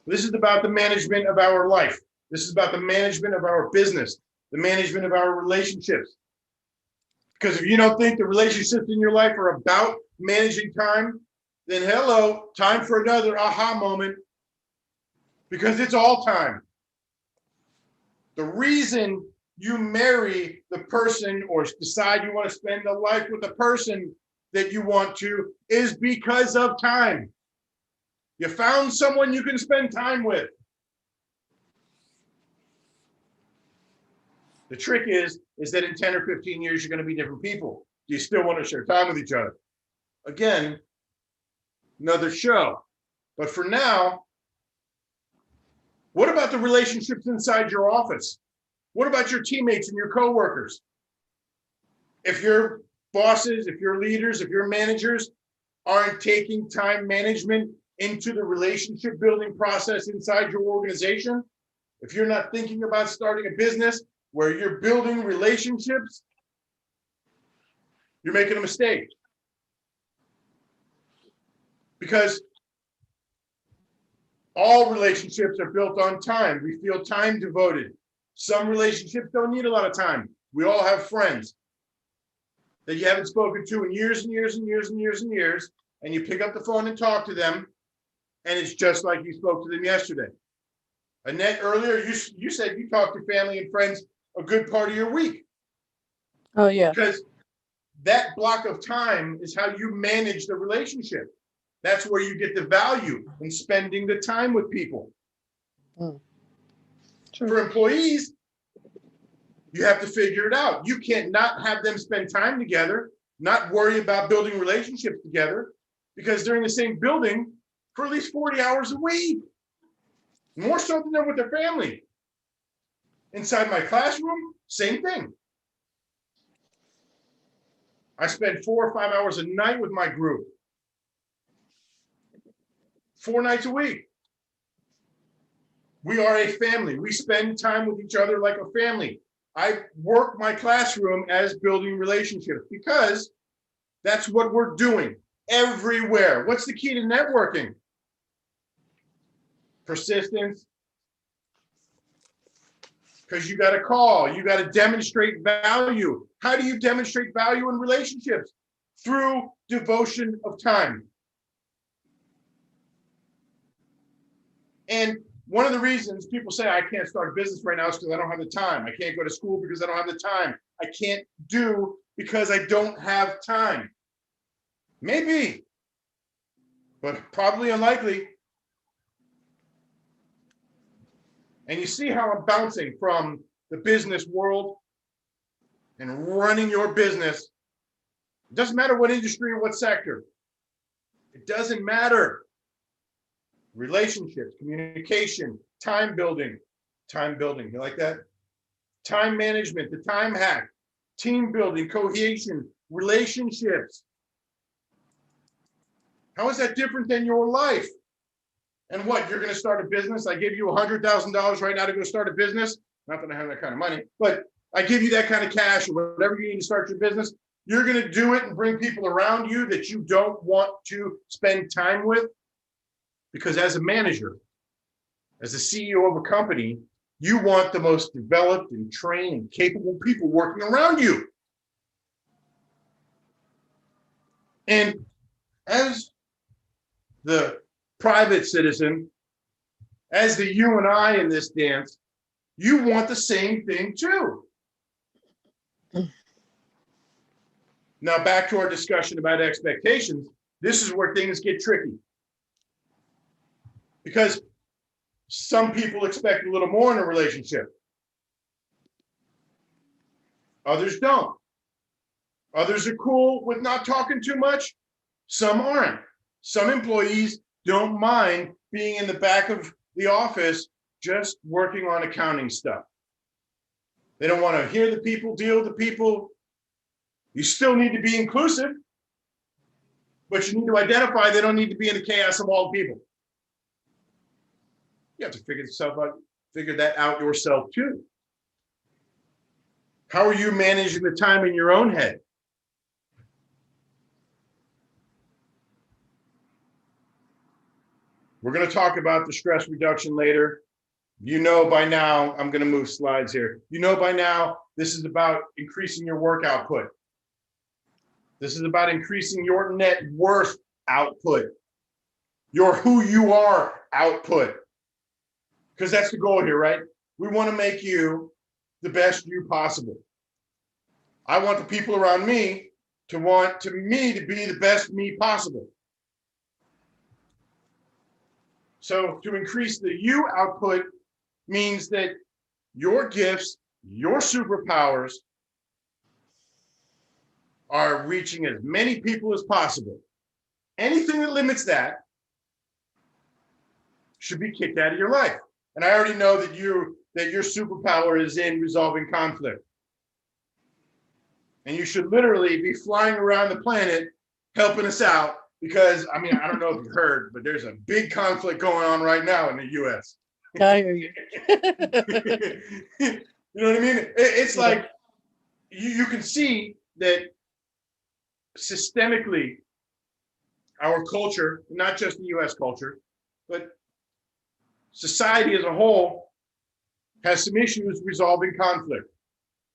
This is about the management of our life. This is about the management of our business, the management of our relationships. Because if you don't think the relationships in your life are about managing time, then hello, time for another aha moment. Because it's all time. The reason you marry the person or decide you want to spend a life with the person that you want to is because of time. You found someone you can spend time with. The trick is that in 10 or 15 years, you're going to be different people. Do you still want to share time with each other? Again, another show. But for now, what about the relationships inside your office? What about your teammates and your coworkers? If your bosses, if your leaders, if your managers aren't taking time management into the relationship building process inside your organization, if you're not thinking about starting a business where you're building relationships, you're making a mistake. Because all relationships are built on time. We feel time devoted. Some relationships don't need a lot of time. We all have friends that you haven't spoken to in years and years and years and years and years, and you pick up the phone and talk to them, and it's just like you spoke to them yesterday. Annette, earlier, you said you talk to family and friends a good part of your week. Oh, yeah. Because that block of time is how you manage the relationship. That's where you get the value in spending the time with people. True. For employees, you have to figure it out. You can't not have them spend time together, not worry about building relationships together, because they're in the same building for at least 40 hours a week. More so than they're with their family. Inside my classroom, same thing. I spend 4 or 5 hours a night with my group. 4 nights a week. We are a family. We spend time with each other like a family. I work my classroom as building relationships because that's what we're doing everywhere. What's the key to networking? Persistence. Because you got to call, you got to demonstrate value. How do you demonstrate value in relationships? Through devotion of time. And one of the reasons people say I can't start a business right now is because I don't have the time. I can't go to school because I don't have the time. I can't do because I don't have time. Maybe, but probably unlikely. And you see how I'm bouncing from the business world and running your business. It doesn't matter what industry or what sector. It doesn't matter. Relationships, communication, time building. Time building, you like that? Time management, the time hack, team building, cohesion, relationships. How is that different than your life? And what, you're going to start a business? I give you $100,000 right now to go start a business. Not that I have that kind of money, but I give you that kind of cash or whatever you need to start your business. You're going to do it and bring people around you that you don't want to spend time with. Because as a manager, as a CEO of a company, you want the most developed and trained and capable people working around you. And as the private citizen, as the you and I in this dance, you want the same thing too. Now back to our discussion about expectations. This is where things get tricky. Because some people expect a little more in a relationship. Others don't. Others are cool with not talking too much. Some aren't. Some employees don't mind being in the back of the office just working on accounting stuff. They don't want to hear the people, deal with the people. You still need to be inclusive, but you need to identify they don't need to be in the chaos of all people. You have to figure that out yourself too. How are you managing the time in your own head? We're going to talk about the stress reduction later. You know by now, I'm going to move slides here. You know by now, this is about increasing your work output. This is about increasing your net worth output, your who you are output. Because that's the goal here, right? We want to make you the best you possible. I want the people around me to want me to be the best me possible. So to increase the you output means that your gifts, your superpowers are reaching as many people as possible. Anything that limits that should be kicked out of your life. And I already know that your superpower is in resolving conflict. And you should literally be flying around the planet helping us out because, I mean, I don't know if you heard, but there's a big conflict going on right now in the US. I hear you. You know what I mean? It's like you can see that systemically, our culture, not just the US culture, but society as a whole has some issues resolving conflict.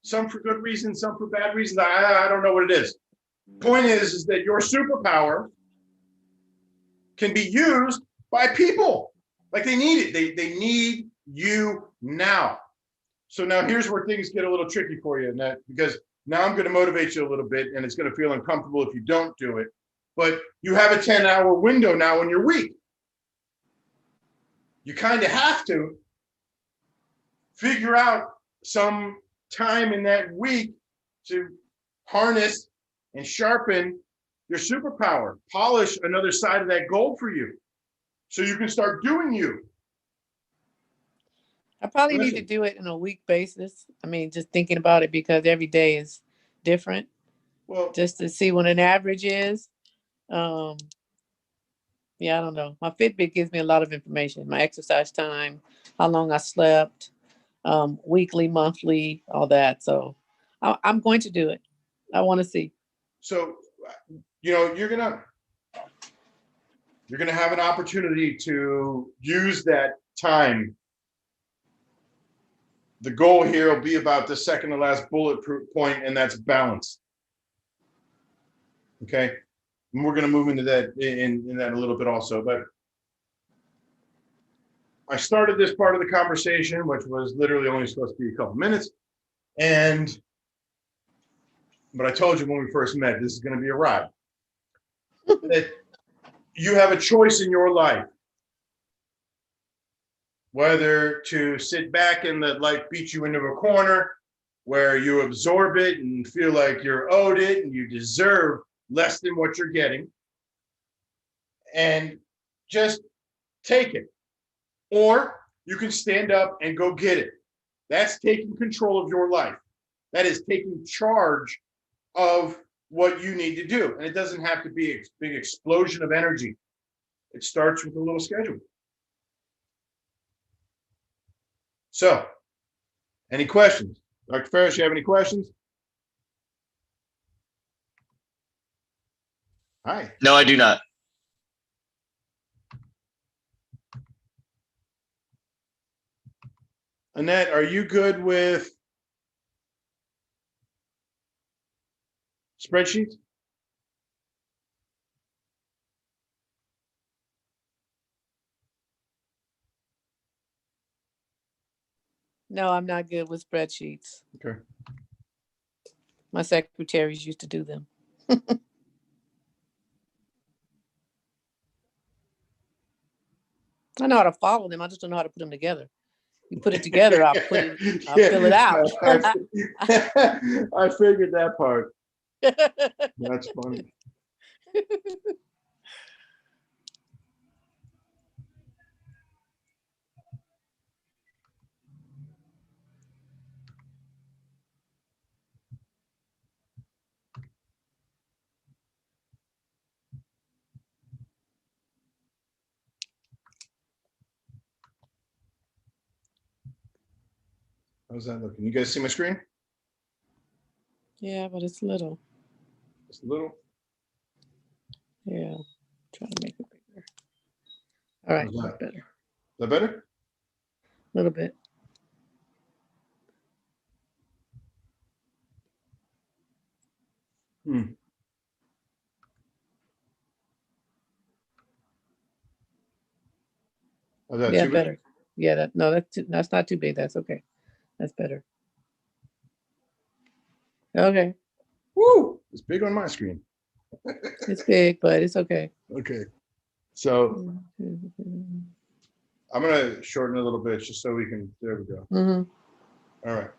Some for good reasons, some for bad reasons. I don't know what it is. Point is that your superpower can be used by people. Like they need it. They need you now. So now here's where things get a little tricky for you, Annette, because now I'm going to motivate you a little bit, and it's going to feel uncomfortable if you don't do it. But you have a 10-hour window now in your week. You kind of have to figure out some time in that week to harness and sharpen your superpower, polish another side of that goal for you so you can start doing you. I probably need to do it in a week basis. I mean, just thinking about it because every day is different. Well, Just to see what an average is. Yeah, I don't know. My Fitbit gives me a lot of information. My exercise time, how long I slept, weekly, monthly, all that. So I'm going to do it. I want to see. so, you know, you're gonna have an opportunity to use that time. The goal here will be about the second to last bullet point, and that's balance. Okay, and we're going to move into that in that a little bit also. But I started this part of the conversation, which was literally only supposed to be a couple minutes, but I told you when we first met, this is going to be a ride. That you have a choice in your life. Whether to sit back and let life beat you into a corner where you absorb it and feel like you're owed it and you deserve less than what you're getting and just take it. Or you can stand up and go get it. That's taking control of your life. That is taking charge of what you need to do. And it doesn't have to be a big explosion of energy. It starts with a little schedule. So, any questions? Dr. Ferris, you have any questions? Hi. No, I do not. Annette, are you good with spreadsheets? No, I'm not good with spreadsheets. Okay. My secretaries used to do them. I know how to follow them. I just don't know how to put them together. You put it together, I'll fill it out. I figured that part. That's funny. How's that looking? You guys see my screen? Yeah, but it's little. Just a little. Yeah. Try to make it bigger. All right, How's that? that's better. Is that better? A little bit. How's that? Yeah, Too big? better. Yeah, that's not too big. That's okay. That's better. Okay. Woo! It's big on my screen. It's big, but it's okay. Okay. So I'm gonna shorten it a little bit just so we can. There we go. Mhm. All right.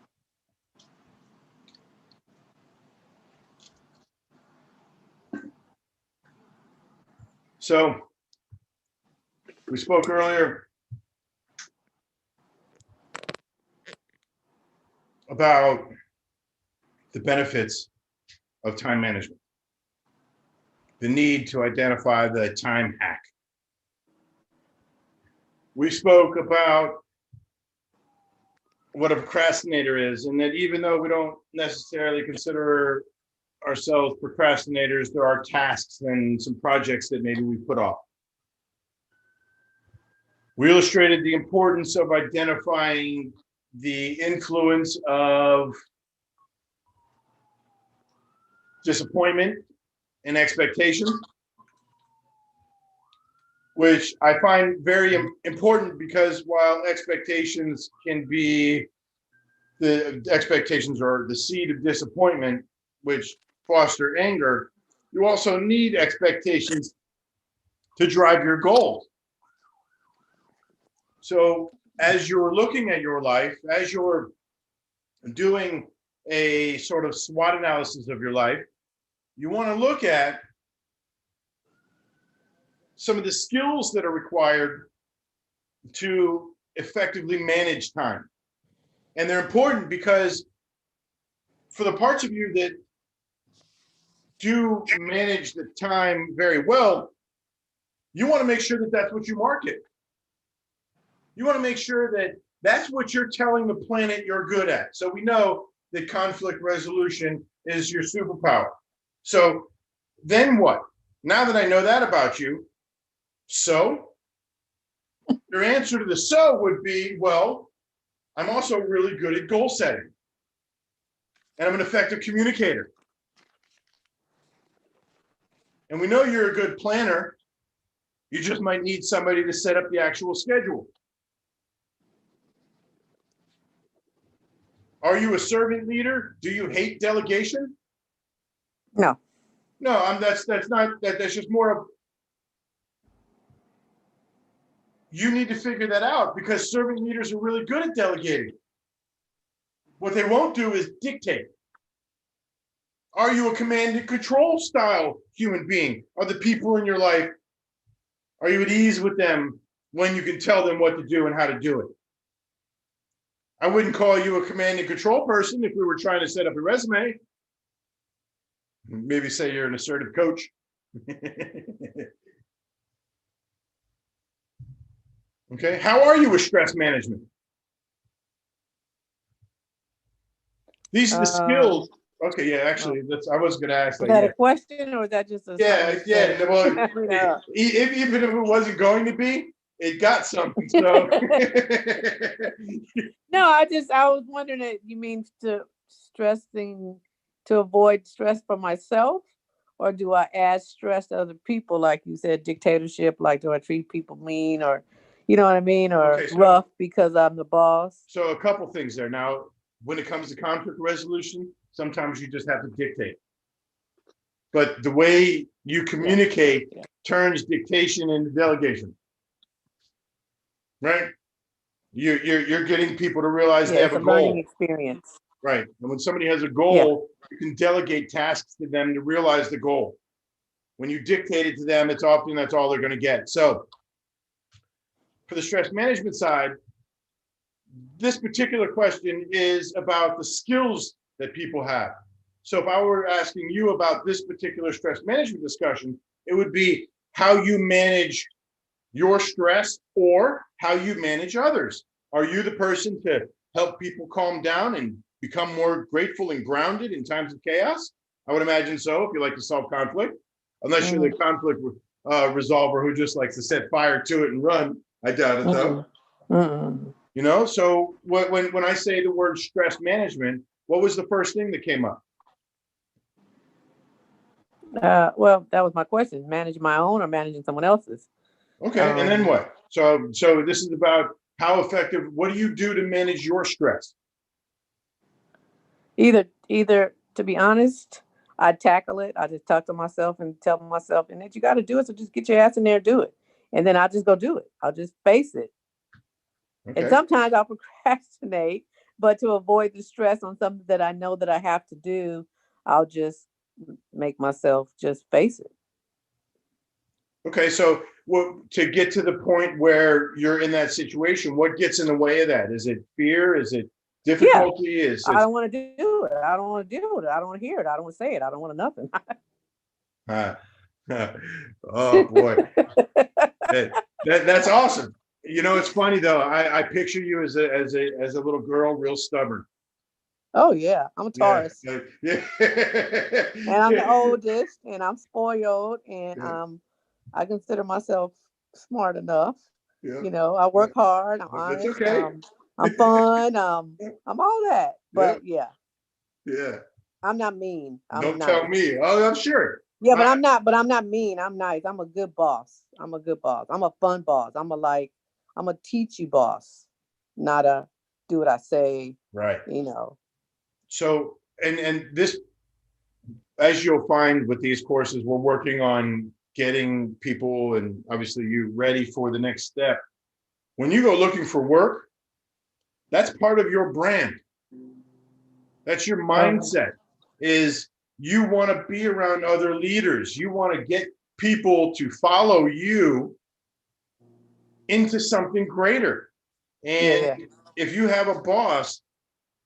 So we spoke earlier about the benefits of time management, the need to identify the time hack. We spoke about what a procrastinator is, and that even though we don't necessarily consider ourselves procrastinators, there are tasks and some projects that maybe we put off. We illustrated the importance of identifying the influence of disappointment and expectation, which I find very important because while expectations can be, the expectations are the seed of disappointment, which foster anger, you also need expectations to drive your goals. So as you're looking at your life, as you're doing a sort of SWOT analysis of your life, you want to look at some of the skills that are required to effectively manage time. And they're important because for the parts of you that do manage the time very well, you want to make sure that that's what you market. You want to make sure that that's what you're telling the planet you're good at. So we know that conflict resolution is your superpower. So then what? Now that I know that about you, so your answer to the so would be, well, I'm also really good at goal setting. And I'm an effective communicator. And we know you're a good planner. You just might need somebody to set up the actual schedule. Are you a servant leader? Do you hate delegation? No. No, that's just more of, you need to figure that out because servant leaders are really good at delegating. What they won't do is dictate. Are you a command and control style human being? Are the people in your life, are you at ease with them when you can tell them what to do and how to do it? I wouldn't call you a command and control person if we were trying to set up a resume. Maybe say you're an assertive coach. Okay, how are you with stress management? These are the skills. Okay, yeah, actually, I was going to ask Was that. that a question or was that just a? Yeah. Well, Yeah. even if it wasn't going to be, it got something. So. No, I was wondering that you mean to avoid stress for myself, or do I add stress to other people? Like you said, dictatorship, like do I treat people mean or, you know what I mean? Or Okay, so- rough because I'm the boss? So a couple things there. Now, when it comes to conflict resolution, sometimes you just have to dictate. But the way you communicate turns dictation into delegation. Right? You're getting people to realize they have a learning goal. experience. Right. And when somebody has a goal, you can delegate tasks to them to realize the goal. When you dictate it to them, it's often that's all they're going to get. So for the stress management side, this particular question is about the skills that people have. So if I were asking you about this particular stress management discussion, it would be how you manage your stress or how you manage others. Are you the person to help people calm down and become more grateful and grounded in times of chaos? I would imagine so, if you like to solve conflict, unless you're the conflict resolver who just likes to set fire to it and run. I doubt it though. You know, so when I say the word stress management, what was the first thing that came up? Well, that was my question. Manage my own or managing someone else's? Okay, and then what? So this is about how effective, what do you do to manage your stress? Either, to be honest, I tackle it. I just talk to myself and tell myself, and that you got to do it. So just get your ass in there and do it. And then I'll just go do it. I'll just face it. Okay. And sometimes I'll procrastinate, but to avoid the stress on something that I know that I have to do, I'll just make myself just face it. Okay, so to get to the point where you're in that situation, what gets in the way of that? Is it fear? Is it difficulty? Yeah. I don't want to do it. I don't want to deal with it. I don't want to hear it. I don't want to say it. I don't want nothing. Oh boy, that's awesome. You know, it's funny though. I picture you as a little girl, real stubborn. Oh yeah, I'm a Taurus. Yeah. And I'm the oldest, and I'm spoiled, and I consider myself smart enough. Yeah. You know, I work hard. I'm honest. That's okay. I'm fun. I'm all that. But yeah, I'm not mean. Don't tell me. Oh, I'm sure. Yeah, but I'm not. But I'm not mean. I'm nice. I'm a good boss. I'm a good boss. I'm a fun boss. I'm a teach you boss, not a do what I say. Right. You know. So and this, as you'll find with these courses, we're working on getting people and obviously you ready for the next step. When you go looking for work, that's part of your brand. That's your mindset, is you want to be around other leaders. You want to get people to follow you into something greater. And if you have a boss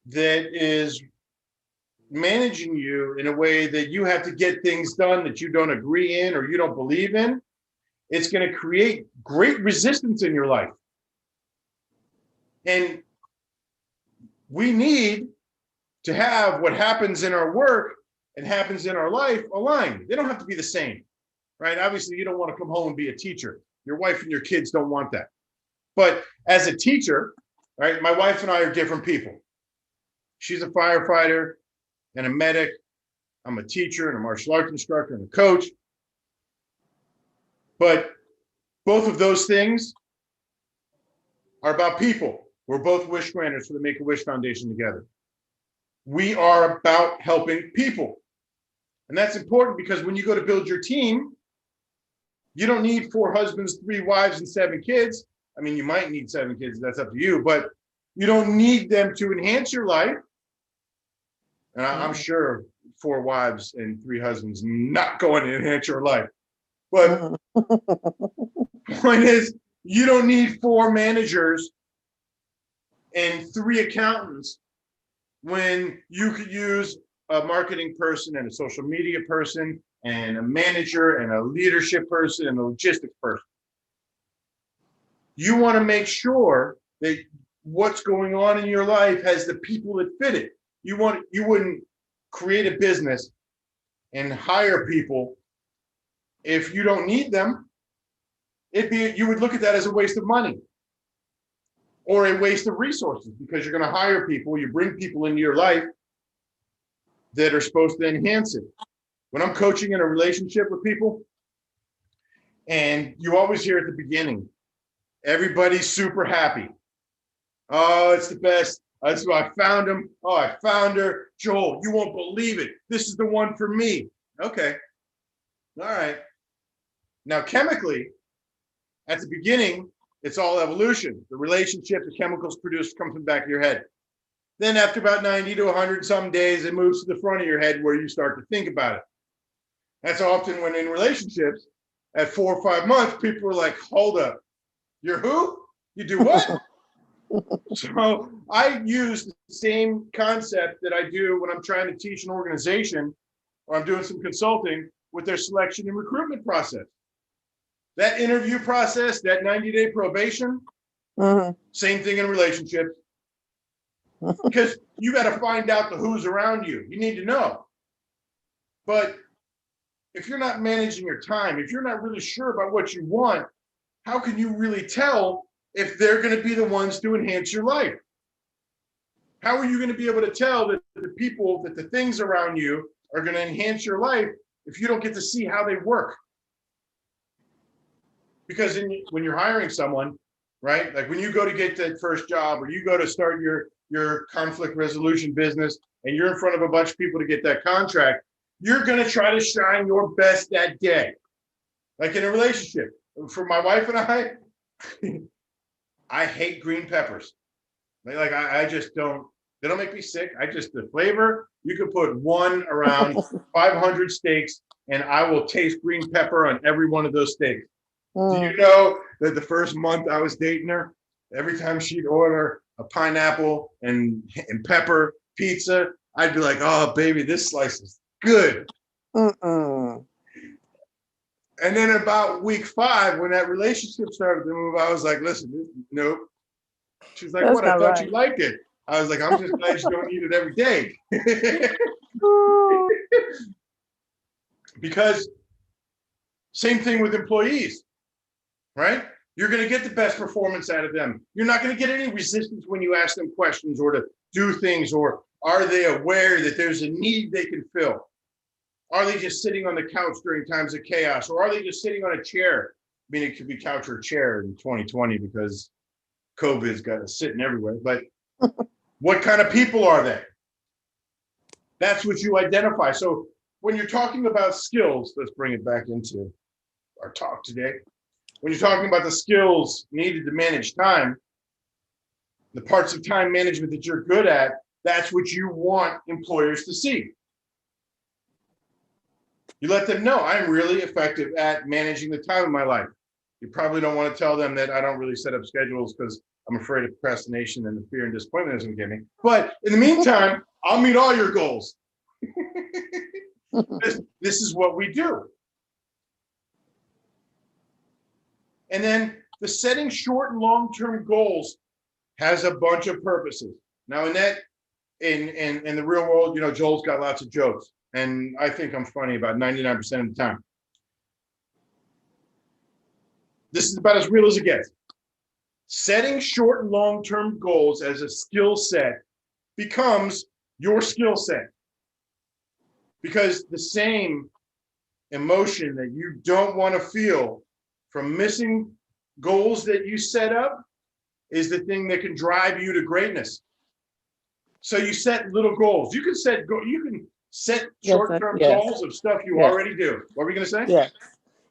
that is managing you in a way that you have to get things done that you don't agree in or you don't believe in, it's going to create great resistance in your life. And we need to have what happens in our work and happens in our life aligned. They don't have to be the same, right? Obviously, you don't want to come home and be a teacher. Your wife and your kids don't want that. But as a teacher, right, my wife and I are different people. She's a firefighter and a medic. I'm a teacher and a martial arts instructor and a coach. But both of those things are about people. We're both wish granters for the Make-A-Wish Foundation together. We are about helping people. And that's important because when you go to build your team, you don't need 4 husbands, 3 wives, and 7 kids. I mean, you might need 7 kids, that's up to you, but you don't need them to enhance your life. And I'm sure 4 wives and 3 husbands not going to enhance your life. But point is, you don't need 4 managers and 3 accountants when you could use a marketing person and a social media person and a manager and a leadership person and a logistics person. You want to make sure that what's going on in your life has the people that fit it. You wouldn't create a business and hire people if you don't need them. You would look at that as a waste of money or a waste of resources, because you're going to hire people, you bring people into your life that are supposed to enhance it. When I'm coaching in a relationship with people, and you always hear at the beginning, everybody's super happy. Oh, it's the best. That's why I found him. Oh, I found her. Joel, you won't believe it. This is the one for me. Okay. All right. Now, chemically, at the beginning, it's all evolution. The relationship, the chemicals produced come from the back of your head. Then after about 90 to 100 some days, it moves to the front of your head where you start to think about it. That's often when in relationships at 4 or 5 months, people are like, hold up, you're who? You do what? So I use the same concept that I do when I'm trying to teach an organization or I'm doing some consulting with their selection and recruitment process. That interview process, that 90-day probation, same thing in relationships. Because you got to find out the who's around you. You need to know. But if you're not managing your time, if you're not really sure about what you want, how can you really tell if they're going to be the ones to enhance your life? How are you going to be able to tell that the people, that the things around you are going to enhance your life if you don't get to see how they work? Because when you're hiring someone, right? Like when you go to get that first job or you go to start your conflict resolution business and you're in front of a bunch of people to get that contract, you're going to try to shine your best that day. Like in a relationship, for my wife and I hate green peppers. Like I just don't, they don't make me sick. The flavor, you could put one around 500 steaks and I will taste green pepper on every one of those steaks. Do you know that the first month I was dating her, every time she'd order a pineapple and pepper pizza, I'd be like, oh, baby, this slice is good. And then about week 5, when that relationship started to move, I was like, listen, nope. She's like, what? I thought you liked it. I was like, I'm just glad you don't eat it every day. Because same thing with employees, right? You're going to get the best performance out of them. You're not going to get any resistance when you ask them questions or to do things, or are they aware that there's a need they can fill? Are they just sitting on the couch during times of chaos, or are they just sitting on a chair? I mean, it could be couch or chair in 2020 because COVID's got us sitting everywhere, but what kind of people are they? That's what you identify. So when you're talking about skills, let's bring it back into our talk today. When you're talking about the skills needed to manage time, the parts of time management that you're good at, that's what you want employers to see. You let them know, I'm really effective at managing the time of my life. You probably don't want to tell them that I don't really set up schedules because I'm afraid of procrastination and the fear and disappointment is going to get me. But in the meantime, I'll meet all your goals. This is what we do. And then the setting short and long-term goals has a bunch of purposes. Now in the real world, Joel's got lots of jokes. And I think I'm funny about 99% of the time. This is about as real as it gets. Setting short and long-term goals as a skill set becomes your skill set. Because the same emotion that you don't want to feel from missing goals that you set up is the thing that can drive you to greatness. So you set little goals. You can set short-term goals of stuff you already do. What were you going to say?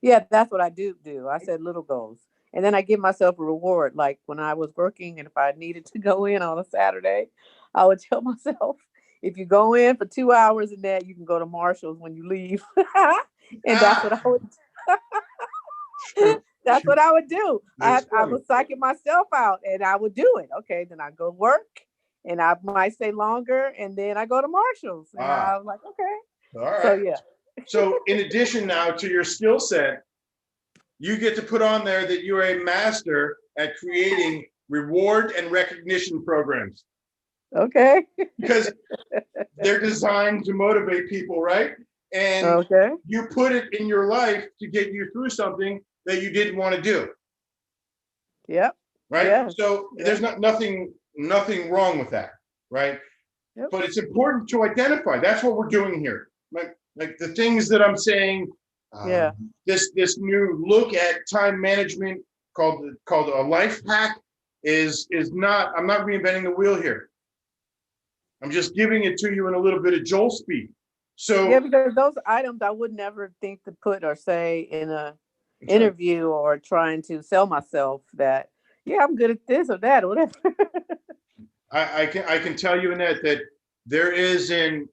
Yeah, that's what I do. I set little goals. And then I give myself a reward. Like when I was working and if I needed to go in on a Saturday, I would tell myself, if you go in for 2 hours in that, you can go to Marshall's when you leave. And that's what I would that's what I would do. I was psyching myself out and I would do it. Okay, then I go work and I might stay longer and then I go to Marshall's. And I was like, okay. All right. So yeah. So in addition now to your skill set, you get to put on there that you're a master at creating reward and recognition programs. Okay. Because they're designed to motivate people, right? And you put it in your life to get you through something that you didn't want to do. Yep. Right? Yeah. So there's nothing wrong with that, right? Yep. But it's important to identify. That's what we're doing here. Like the things that I'm saying, this new look at time management called a life hack is not, I'm not reinventing the wheel here. I'm just giving it to you in a little bit of Joel speed. So yeah, because those items I would never think to put or say in a interview or trying to sell myself that, I'm good at this or that or whatever. I can tell you, Annette, that there is in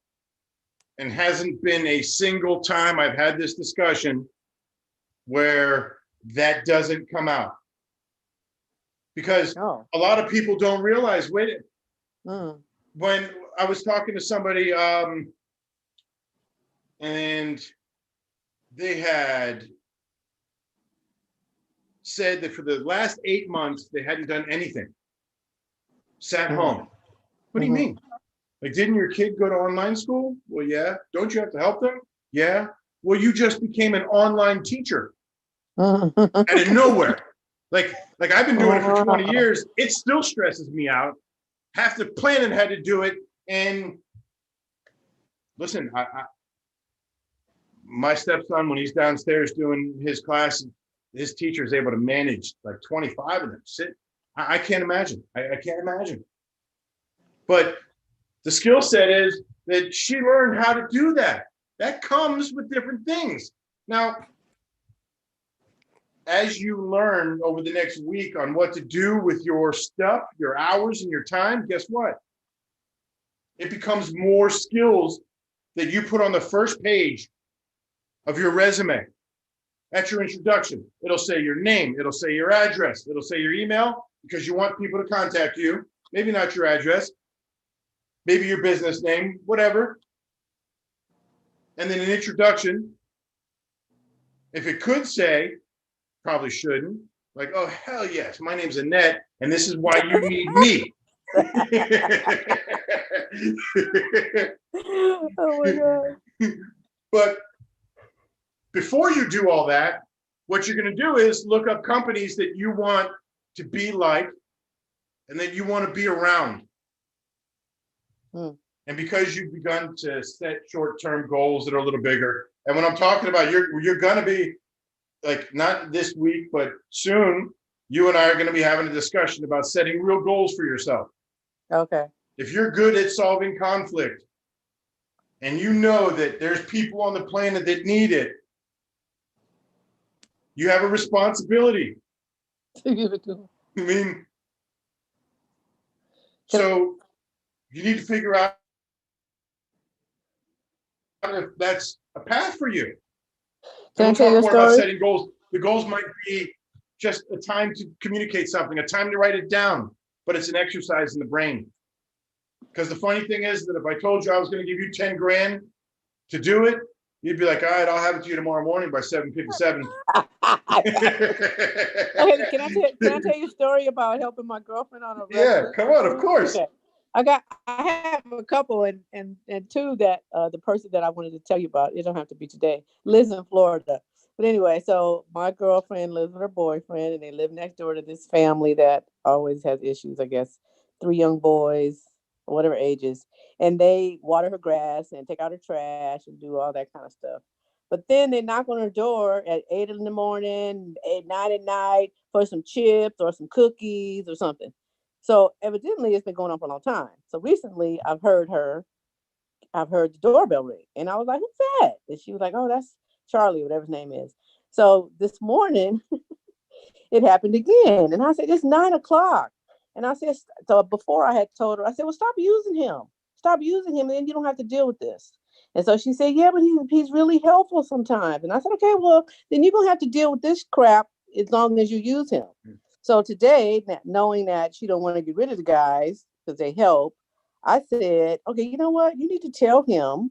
and hasn't been a single time I've had this discussion where that doesn't come out. Because Oh. a lot of people don't realize, Mm. when I was talking to somebody, and they had said that for the last 8 months, they hadn't done anything, sat home. What do you Mhm. mean? Like, didn't your kid go to online school? Well, yeah. Don't you have to help them? Yeah. Well, you just became an online teacher out of nowhere. Like I've been doing it for 20 Wow. years. It still stresses me out. Have to plan and had to do it. And listen, my stepson, when he's downstairs doing his class, his teacher is able to manage like 25 of them. I can't imagine. I can't imagine. But the skill set is that she learned how to do that. That comes with different things. Now, as you learn over the next week on what to do with your stuff, your hours and your time, guess what? It becomes more skills that you put on the first page of your resume. That's your introduction. It'll say your name. It'll say your address. It'll say your email, because you want people to contact you. Maybe not your address, maybe your business name, whatever. And then an introduction. If it could say, probably shouldn't, like, oh, hell yes, my name's Annette, and this is why you need me. Oh my God. But before you do all that, what you're going to do is look up companies that you want to be like and that you want to be around. Hmm. And because you've begun to set short-term goals that are a little bigger, and when I'm talking about, you're going to be like, not this week, but soon, you and I are going to be having a discussion about setting real goals for yourself. Okay. If you're good at solving conflict and you know that there's people on the planet that need it, you have a responsibility. I mean, so you need to figure out if that's a path for you. Can I We'll tell you talk a more about story? setting goals. The goals might be just a time to communicate something, a time to write it down, but it's an exercise in the brain. Because the funny thing is that if I told you I was going to give you 10 grand to do it, you'd be like, all right, I'll have it to you tomorrow morning by 7:57. Okay, can I tell you a story about helping my girlfriend on a Yeah, resolution? come on, of course. Okay. I have a couple and two that the person that I wanted to tell you about, it don't have to be today, lives in Florida. But anyway, so my girlfriend lives with her boyfriend and they live next door to this family that always has issues, I guess. 3 young boys, or whatever ages, and they water her grass and take out her trash and do all that kind of stuff. But then they knock on her door at 8 in the morning, 9 at night for some chips or some cookies or something. So evidently it's been going on for a long time. So recently I've heard the doorbell ring and I was like, who's that? And she was like, oh, that's Charlie, whatever his name is. So this morning it happened again. And I said, it's 9 o'clock. And I said, so before I had told her, I said, well, stop using him. Stop using him. And then you don't have to deal with this. And so she said, yeah, but he's really helpful sometimes. And I said, okay, well, then you're going to have to deal with this crap as long as you use him. So today, knowing that she don't want to get rid of the guys because they help, I said, okay, you know what? You need to tell him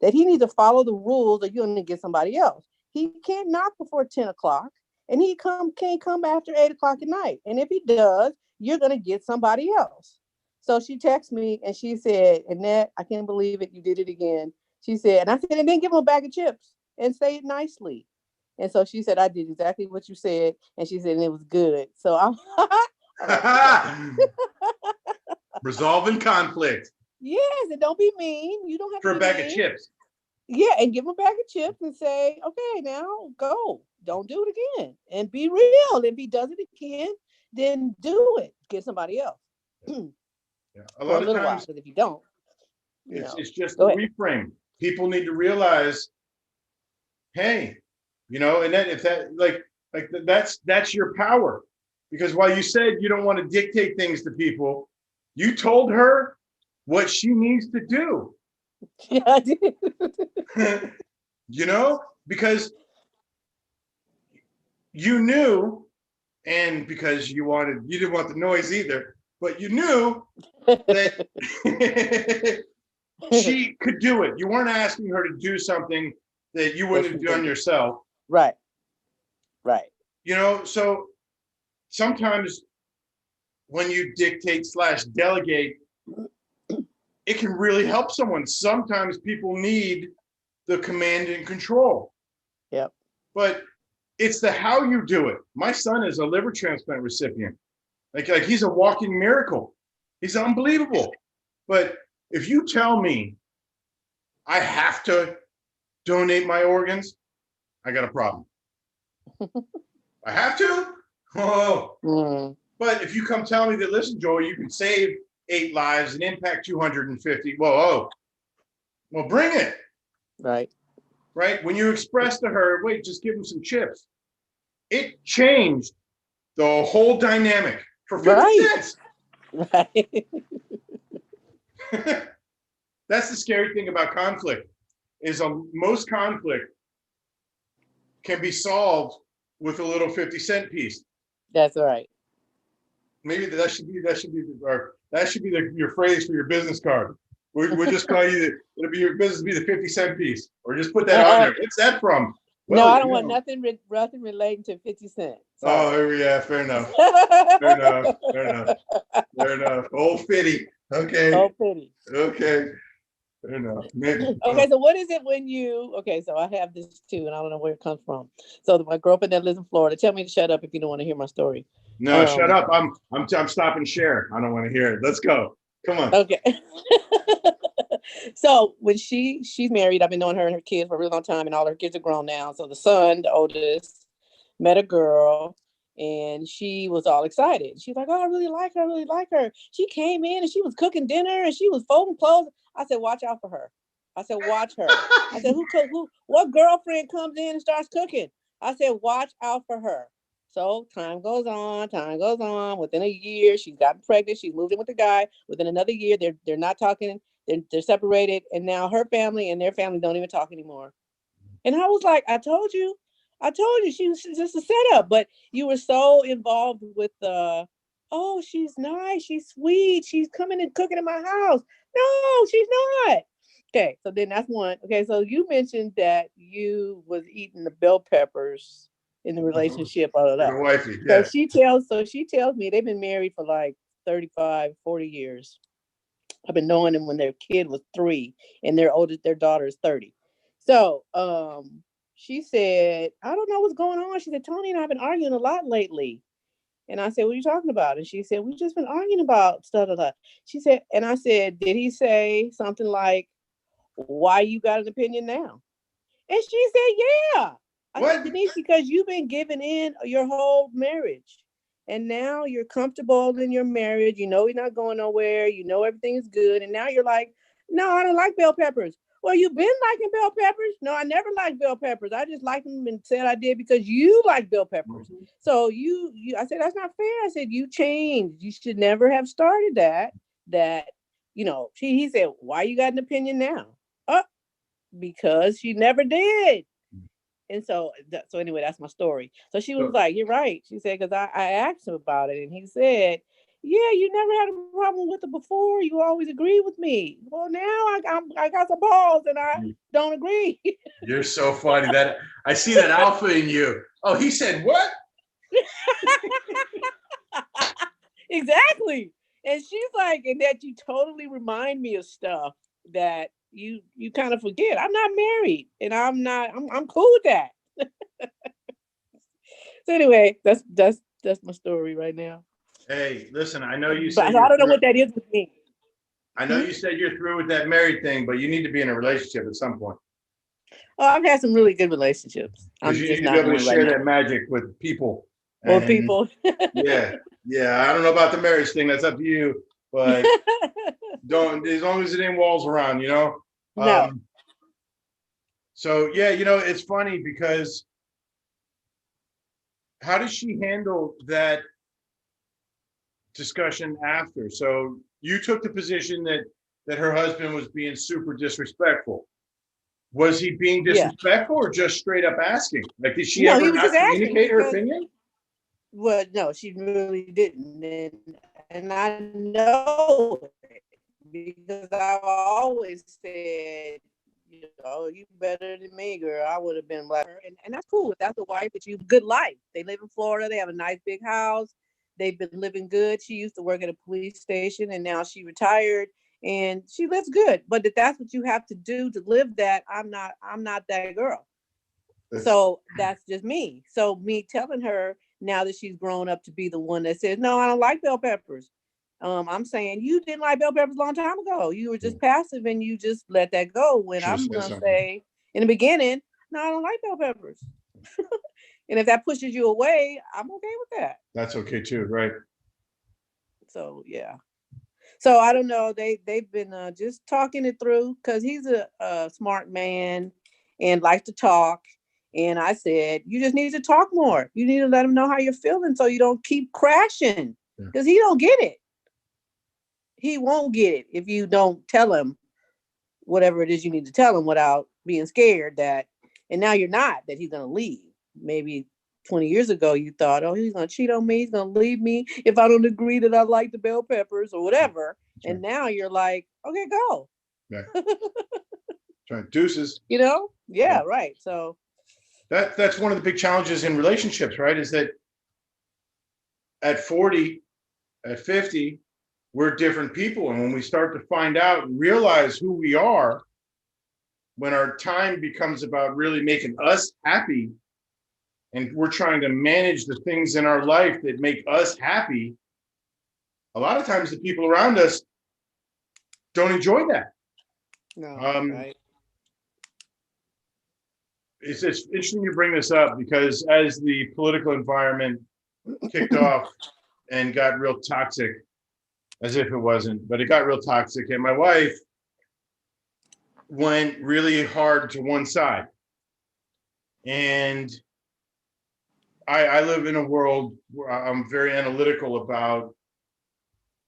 that he needs to follow the rules or you're going to get somebody else. He can't knock before 10 o'clock and he can't come after 8 o'clock at night. And if he does, you're going to get somebody else. So she texted me and she said, Annette, I can't believe it. You did it again. She said, and I said, and then give him a bag of chips and say it nicely. And so she said, I did exactly what you said. And she said, and it was good. So I'm resolving conflict. Yes, and don't be mean. You don't have for to a be bag mean. of chips. Yeah, and give him a bag of chips and say, okay, now go. Don't do it again. And be real. If he does it again, then do it. Get somebody else. Yeah. A For lot a of little while. times Because if you don't, it's just Go a ahead. reframe. People need to realize, hey, and then if that like that's your power. Because while you said you don't want to dictate things to people, you told her what she needs to do. Yeah, I did. You know, because you knew, and because you didn't want the noise either, but you knew that she could do it. You weren't asking her to do something that you wouldn't have done yourself. Right. Right. You know, so sometimes when you dictate slash delegate, it can really help someone. Sometimes people need the command and control. Yep. But it's the how you do it. My son is a liver transplant recipient. Like he's a walking miracle. He's unbelievable. But if you tell me I have to donate my organs, I got a problem. I have to? Oh. Mm. But if you come tell me that, listen, Joel, you can save 8 lives and impact 250, well, bring it. Right. Right? When you express to her, wait, just give him some chips. It changed the whole dynamic for 50 cents. Right. That's the scary thing about conflict is most conflict can be solved with a little 50-cent piece. That's right. Maybe that should be your phrase for your business card. We'll just call you, it'll be your business be the 50-cent piece, or just put that on there. What's that from? Well, no, I don't want nothing relating to 50 cents. Oh, yeah, fair enough. Fair enough. Old Fitty. Okay. Old Fitty. Okay. Fair enough. Maybe. Okay, so what is it when so I have this too, and I don't know where it comes from. So my girlfriend that lives in Florida, tell me to shut up if you don't want to hear my story. No, shut up. I'm stopping share. I don't want to hear it. Let's go. Come on. Okay. So when she's married, I've been knowing her and her kids for a really long time, and all her kids are grown now. So the son, the oldest, met a girl, and she was all excited. She's like, "Oh, I really like her. I really like her." She came in and she was cooking dinner and she was folding clothes. I said, "Watch out for her." I said, "Watch her." I said, what girlfriend comes in and starts cooking?" I said, "Watch out for her." So time goes on. Within a year, she's gotten pregnant. She's moved in with the guy. Within another year, they're not talking. They're separated, and now her family and their family don't even talk anymore. And I was like, I told you, she was just a setup. But you were so involved with oh, she's nice, she's sweet, she's coming and cooking in my house. No, she's not. Okay, so then that's one. Okay, so you mentioned that you was eating the bell peppers in the relationship, all of that. Your wifey, yeah. So she tells me they've been married for like 35, 40 years. I've been knowing them when their kid was 3 and their daughter is 30. So she said, I don't know what's going on. She said, Tony and I have been arguing a lot lately. And I said, what are you talking about? And she said, we've just been arguing about stuff. She said, and I said, did he say something like, why you got an opinion now? And she said, yeah. I said, Denise, because you've been giving in your whole marriage. And now you're comfortable in your marriage. You know you're not going nowhere. You know everything is good. And now you're like, no, I don't like bell peppers. Well, you've been liking bell peppers? No, I never liked bell peppers. I just liked them and said I did because you like bell peppers. Mm-hmm. So I said, that's not fair. I said, you changed. You should never have started that, he said, why you got an opinion now? Because she never did. And so anyway, that's my story. So she was like, you're right. She said, because I asked him about it and he said, yeah, you never had a problem with it before. You always agreed with me. Well, now I got some balls and I don't agree. You're so funny. That I see that alpha in you. Oh, he said what? Exactly. And she's like, and that you totally remind me of stuff that you kind of forget. I'm not married and I'm cool with that. So anyway, that's my story right now. Hey, listen, I know you said, but I don't know what that is with me. I know you said you're through with that married thing, but you need to be in a relationship at some point. Oh, I've had some really good relationships. I'm just not able to share that magic with people. Or people. Yeah. I don't know about the marriage thing. That's up to you. But don't, as long as it ain't walls around, No. So yeah, it's funny because how does she handle that discussion after? So you took the position that that her husband was being super disrespectful. Was he being Yeah. disrespectful or just straight up asking? Like, did she No, he ever was not just asking communicate her because- opinion? Well, no, she really didn't, and I know it because I've always said, you know, you better than me, girl. I would have been like, and that's cool. If that's the wife that you, good life. They live in Florida. They have a nice big house. They've been living good. She used to work at a police station, and now she retired, and she lives good. But if that's what you have to do to live that, I'm not that girl. So that's just me. So me telling her now that she's grown up to be the one that says, no, I don't like bell peppers. I'm saying you didn't like bell peppers a long time ago. You were just passive and you just let that go. When Should've I'm said gonna something. say in the beginning, no, I don't like bell peppers. And if that pushes you away, I'm okay with that. That's okay too, right? So yeah. So I don't know. They've been just talking it through because he's a smart man and likes to talk. And I said, you just need to talk more. You need to let him know how you're feeling so you don't keep crashing because he don't get it. He won't get it if you don't tell him whatever it is you need to tell him without being scared that, and now you're not, that he's going to leave. Maybe 20 years ago, you thought, oh, he's going to cheat on me. He's going to leave me if I don't agree that I like the bell peppers or whatever. That's and now you're like, okay, go. Right. Deuces. You know? Yeah, Yeah. right. So That's one of the big challenges in relationships, right? Is that at 40, at 50, we're different people. And when we start to find out and realize who we are, when our time becomes about really making us happy, and we're trying to manage the things in our life that make us happy, a lot of times the people around us don't enjoy that. no, right. It's interesting you bring this up because as the political environment kicked off and got real toxic, as if it wasn't, but it got real toxic, and my wife went really hard to one side. And I live in a world where I'm very analytical about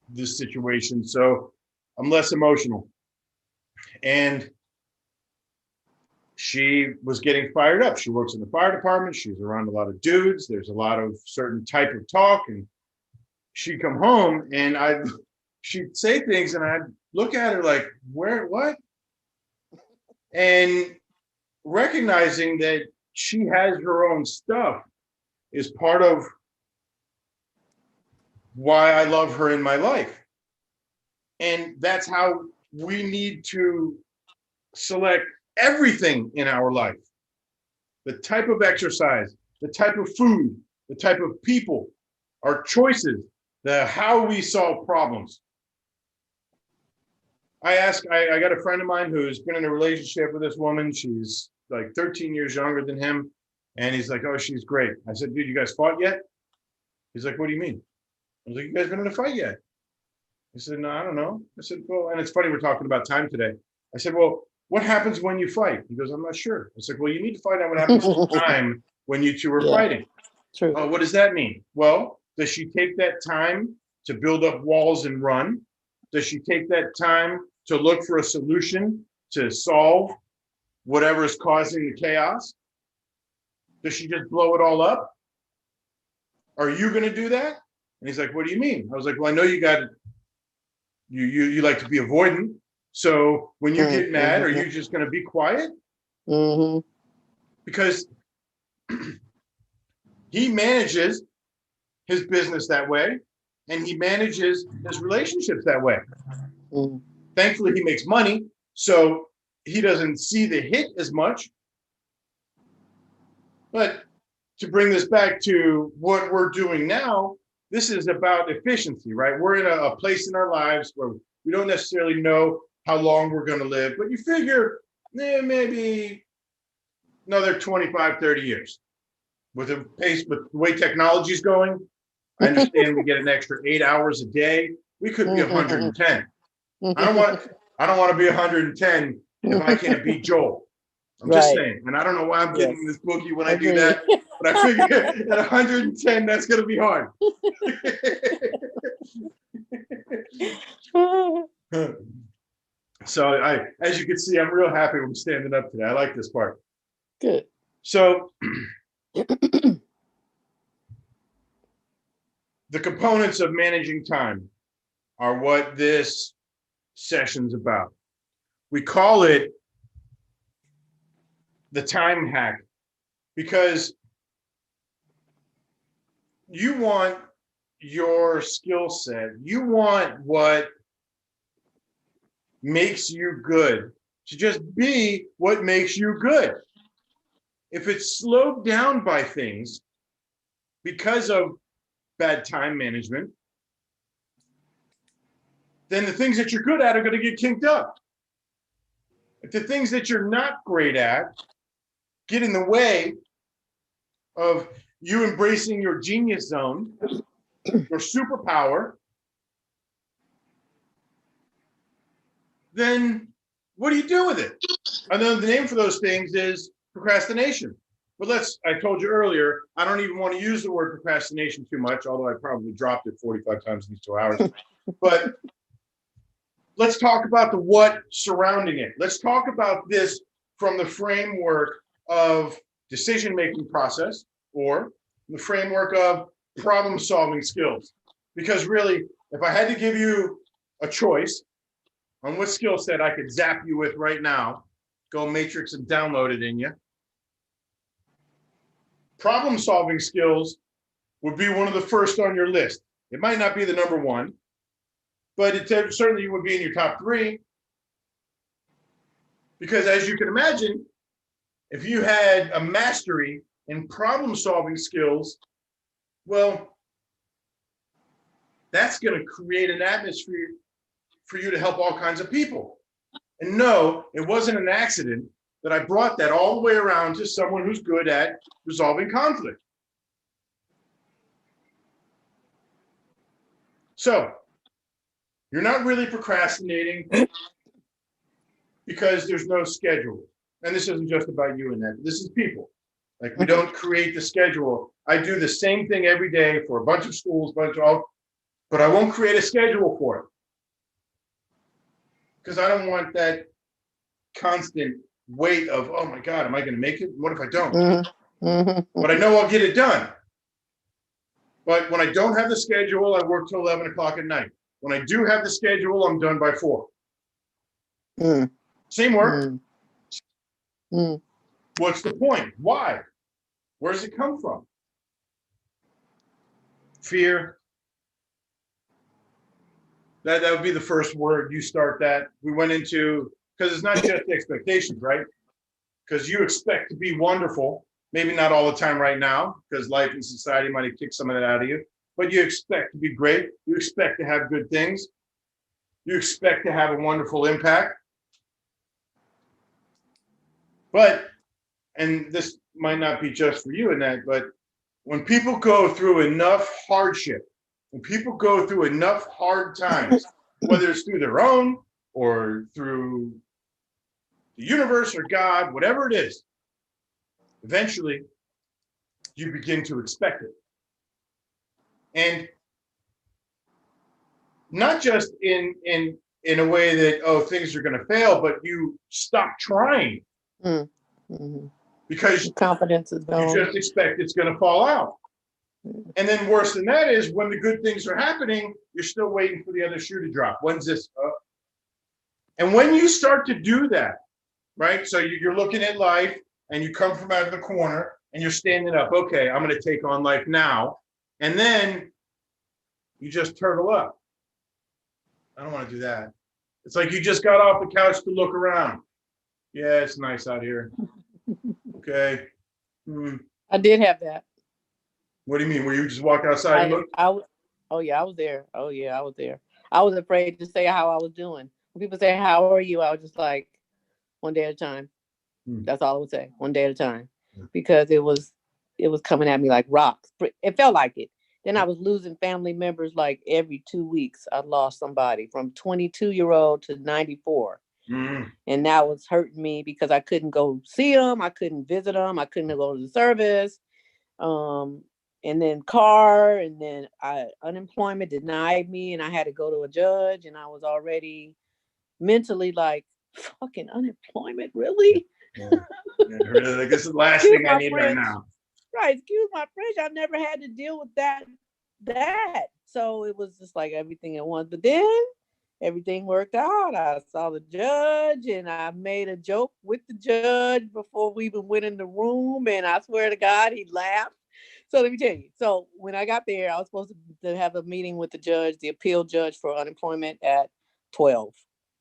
this situation, so I'm less emotional. And she was getting fired up. She works in the fire department. She's around a lot of dudes. There's a lot of certain type of talk. And she'd come home and she'd say things and I'd look at her like, what? And recognizing that she has her own stuff is part of why I love her in my life. And that's how we need to select everything in our life. The type of exercise, the type of food, the type of people, our choices, how we solve problems. I got a friend of mine who's been in a relationship with this woman. She's like 13 years younger than him. And he's like, oh, she's great. I said, dude, you guys fought yet? He's like, what do you mean? I was like, you guys been in a fight yet? He said, no, I don't know. I said, well, and it's funny, we're talking about time today. I said, well, what happens when you fight? He goes, I'm not sure. I said, well, you need to find out what happens at the time when you two are fighting. True. What does that mean? Well, does she take that time to build up walls and run? Does she take that time to look for a solution to solve whatever is causing the chaos? Does she just blow it all up? Are you going to do that? And he's like, what do you mean? I was like, well, I know you like to be avoidant. So when you get mad, are you just going to be quiet? Mm-hmm. Because he manages his business that way, and he manages his relationships that way. Mm-hmm. Thankfully, he makes money, so he doesn't see the hit as much. But to bring this back to what we're doing now, this is about efficiency, right? We're in a place in our lives where we don't necessarily know how long we're going to live, but you figure maybe another 25, 30 years. With the pace, with the way technology is going, I understand we get an extra 8 hours a day. We could be 110. I don't want to be 110 if I can't beat Joel. I'm just saying. And I don't know why I'm getting this bookie when I do that, but I figure at 110, that's going to be hard. So as you can see, I'm real happy I'm standing up today. I like this part. Good. So the components of managing time are what this session's about. We call it the time hack because you want your skill set, you want what makes you good to just be what makes you good. If it's slowed down by things because of bad time management, then the things that you're good at are going to get kinked up. If the things that you're not great at get in the way of you embracing your genius zone, your superpower, then what do you do with it? And then the name for those things is procrastination. But I told you earlier, I don't even want to use the word procrastination too much, although I probably dropped it 45 times in these 2 hours. But let's talk about the what surrounding it. Let's talk about this from the framework of decision-making process or the framework of problem-solving skills. Because really, if I had to give you a choice on what skill set I could zap you with right now, go Matrix and download it in you. Problem-solving skills would be one of the first on your list. It might not be the number one, but it certainly would be in your top 3. Because as you can imagine, if you had a mastery in problem-solving skills, well, that's going to create an atmosphere for you to help all kinds of people. And no, it wasn't an accident that I brought that all the way around to someone who's good at resolving conflict. So you're not really procrastinating because there's no schedule. And this isn't just about you and that. This is people. Like, we don't create the schedule. I do the same thing every day for a bunch of schools, but I won't create a schedule for it. Because I don't want that constant weight of, oh my God, am I going to make it? What if I don't? But I know I'll get it done. But when I don't have the schedule, I work till 11 o'clock at night. When I do have the schedule, I'm done by 4. Same work. What's the point? Why? Where does it come from? Fear. That would be the first word. You start that. We went into, because it's not just expectations, right? Because you expect to be wonderful, maybe not all the time right now, because life and society might have kicked some of that out of you, but you expect to be great. You expect to have good things. You expect to have a wonderful impact. But, and this might not be just for you in that, but when people go through enough hardship, when people go through enough hard times, whether it's through their own or through the universe or God, whatever it is, eventually you begin to expect it. And not just in a way that, oh, things are going to fail, but you stop trying. Because confidence is gone. You just expect it's going to fall out. And then worse than that is when the good things are happening, you're still waiting for the other shoe to drop. When's this up? And when you start to do that, right? So you're looking at life and you come from out of the corner and you're standing up. Okay, I'm going to take on life now. And then you just turtle up. I don't want to do that. It's like you just got off the couch to look around. Yeah, it's nice out here. Okay. I did have that. What do you mean? Where you just walk outside and look? Oh yeah, I was there. Oh yeah, I was there. I was afraid to say how I was doing. When people say, "How are you?" I was just like, one day at a time. That's all I would say. One day at a time. Because it was coming at me like rocks. It felt like it. Then I was losing family members like every 2 weeks. I lost somebody from 22-year-old to 94. And that was hurting me because I couldn't go see them. I couldn't visit them. I couldn't go to the service. And then car, and then unemployment denied me, and I had to go to a judge, and I was already mentally like, fucking unemployment, really? Yeah. Yeah, really, like, this is the last Excuse thing I my need right French. now. Right, excuse my French. I've never had to deal with that. So it was just like everything at once. But then everything worked out. I saw the judge and I made a joke with the judge before we even went in the room. And I swear to God, he laughed. So let me tell you. So when I got there, I was supposed to have a meeting with the judge, the appeal judge for unemployment at 12.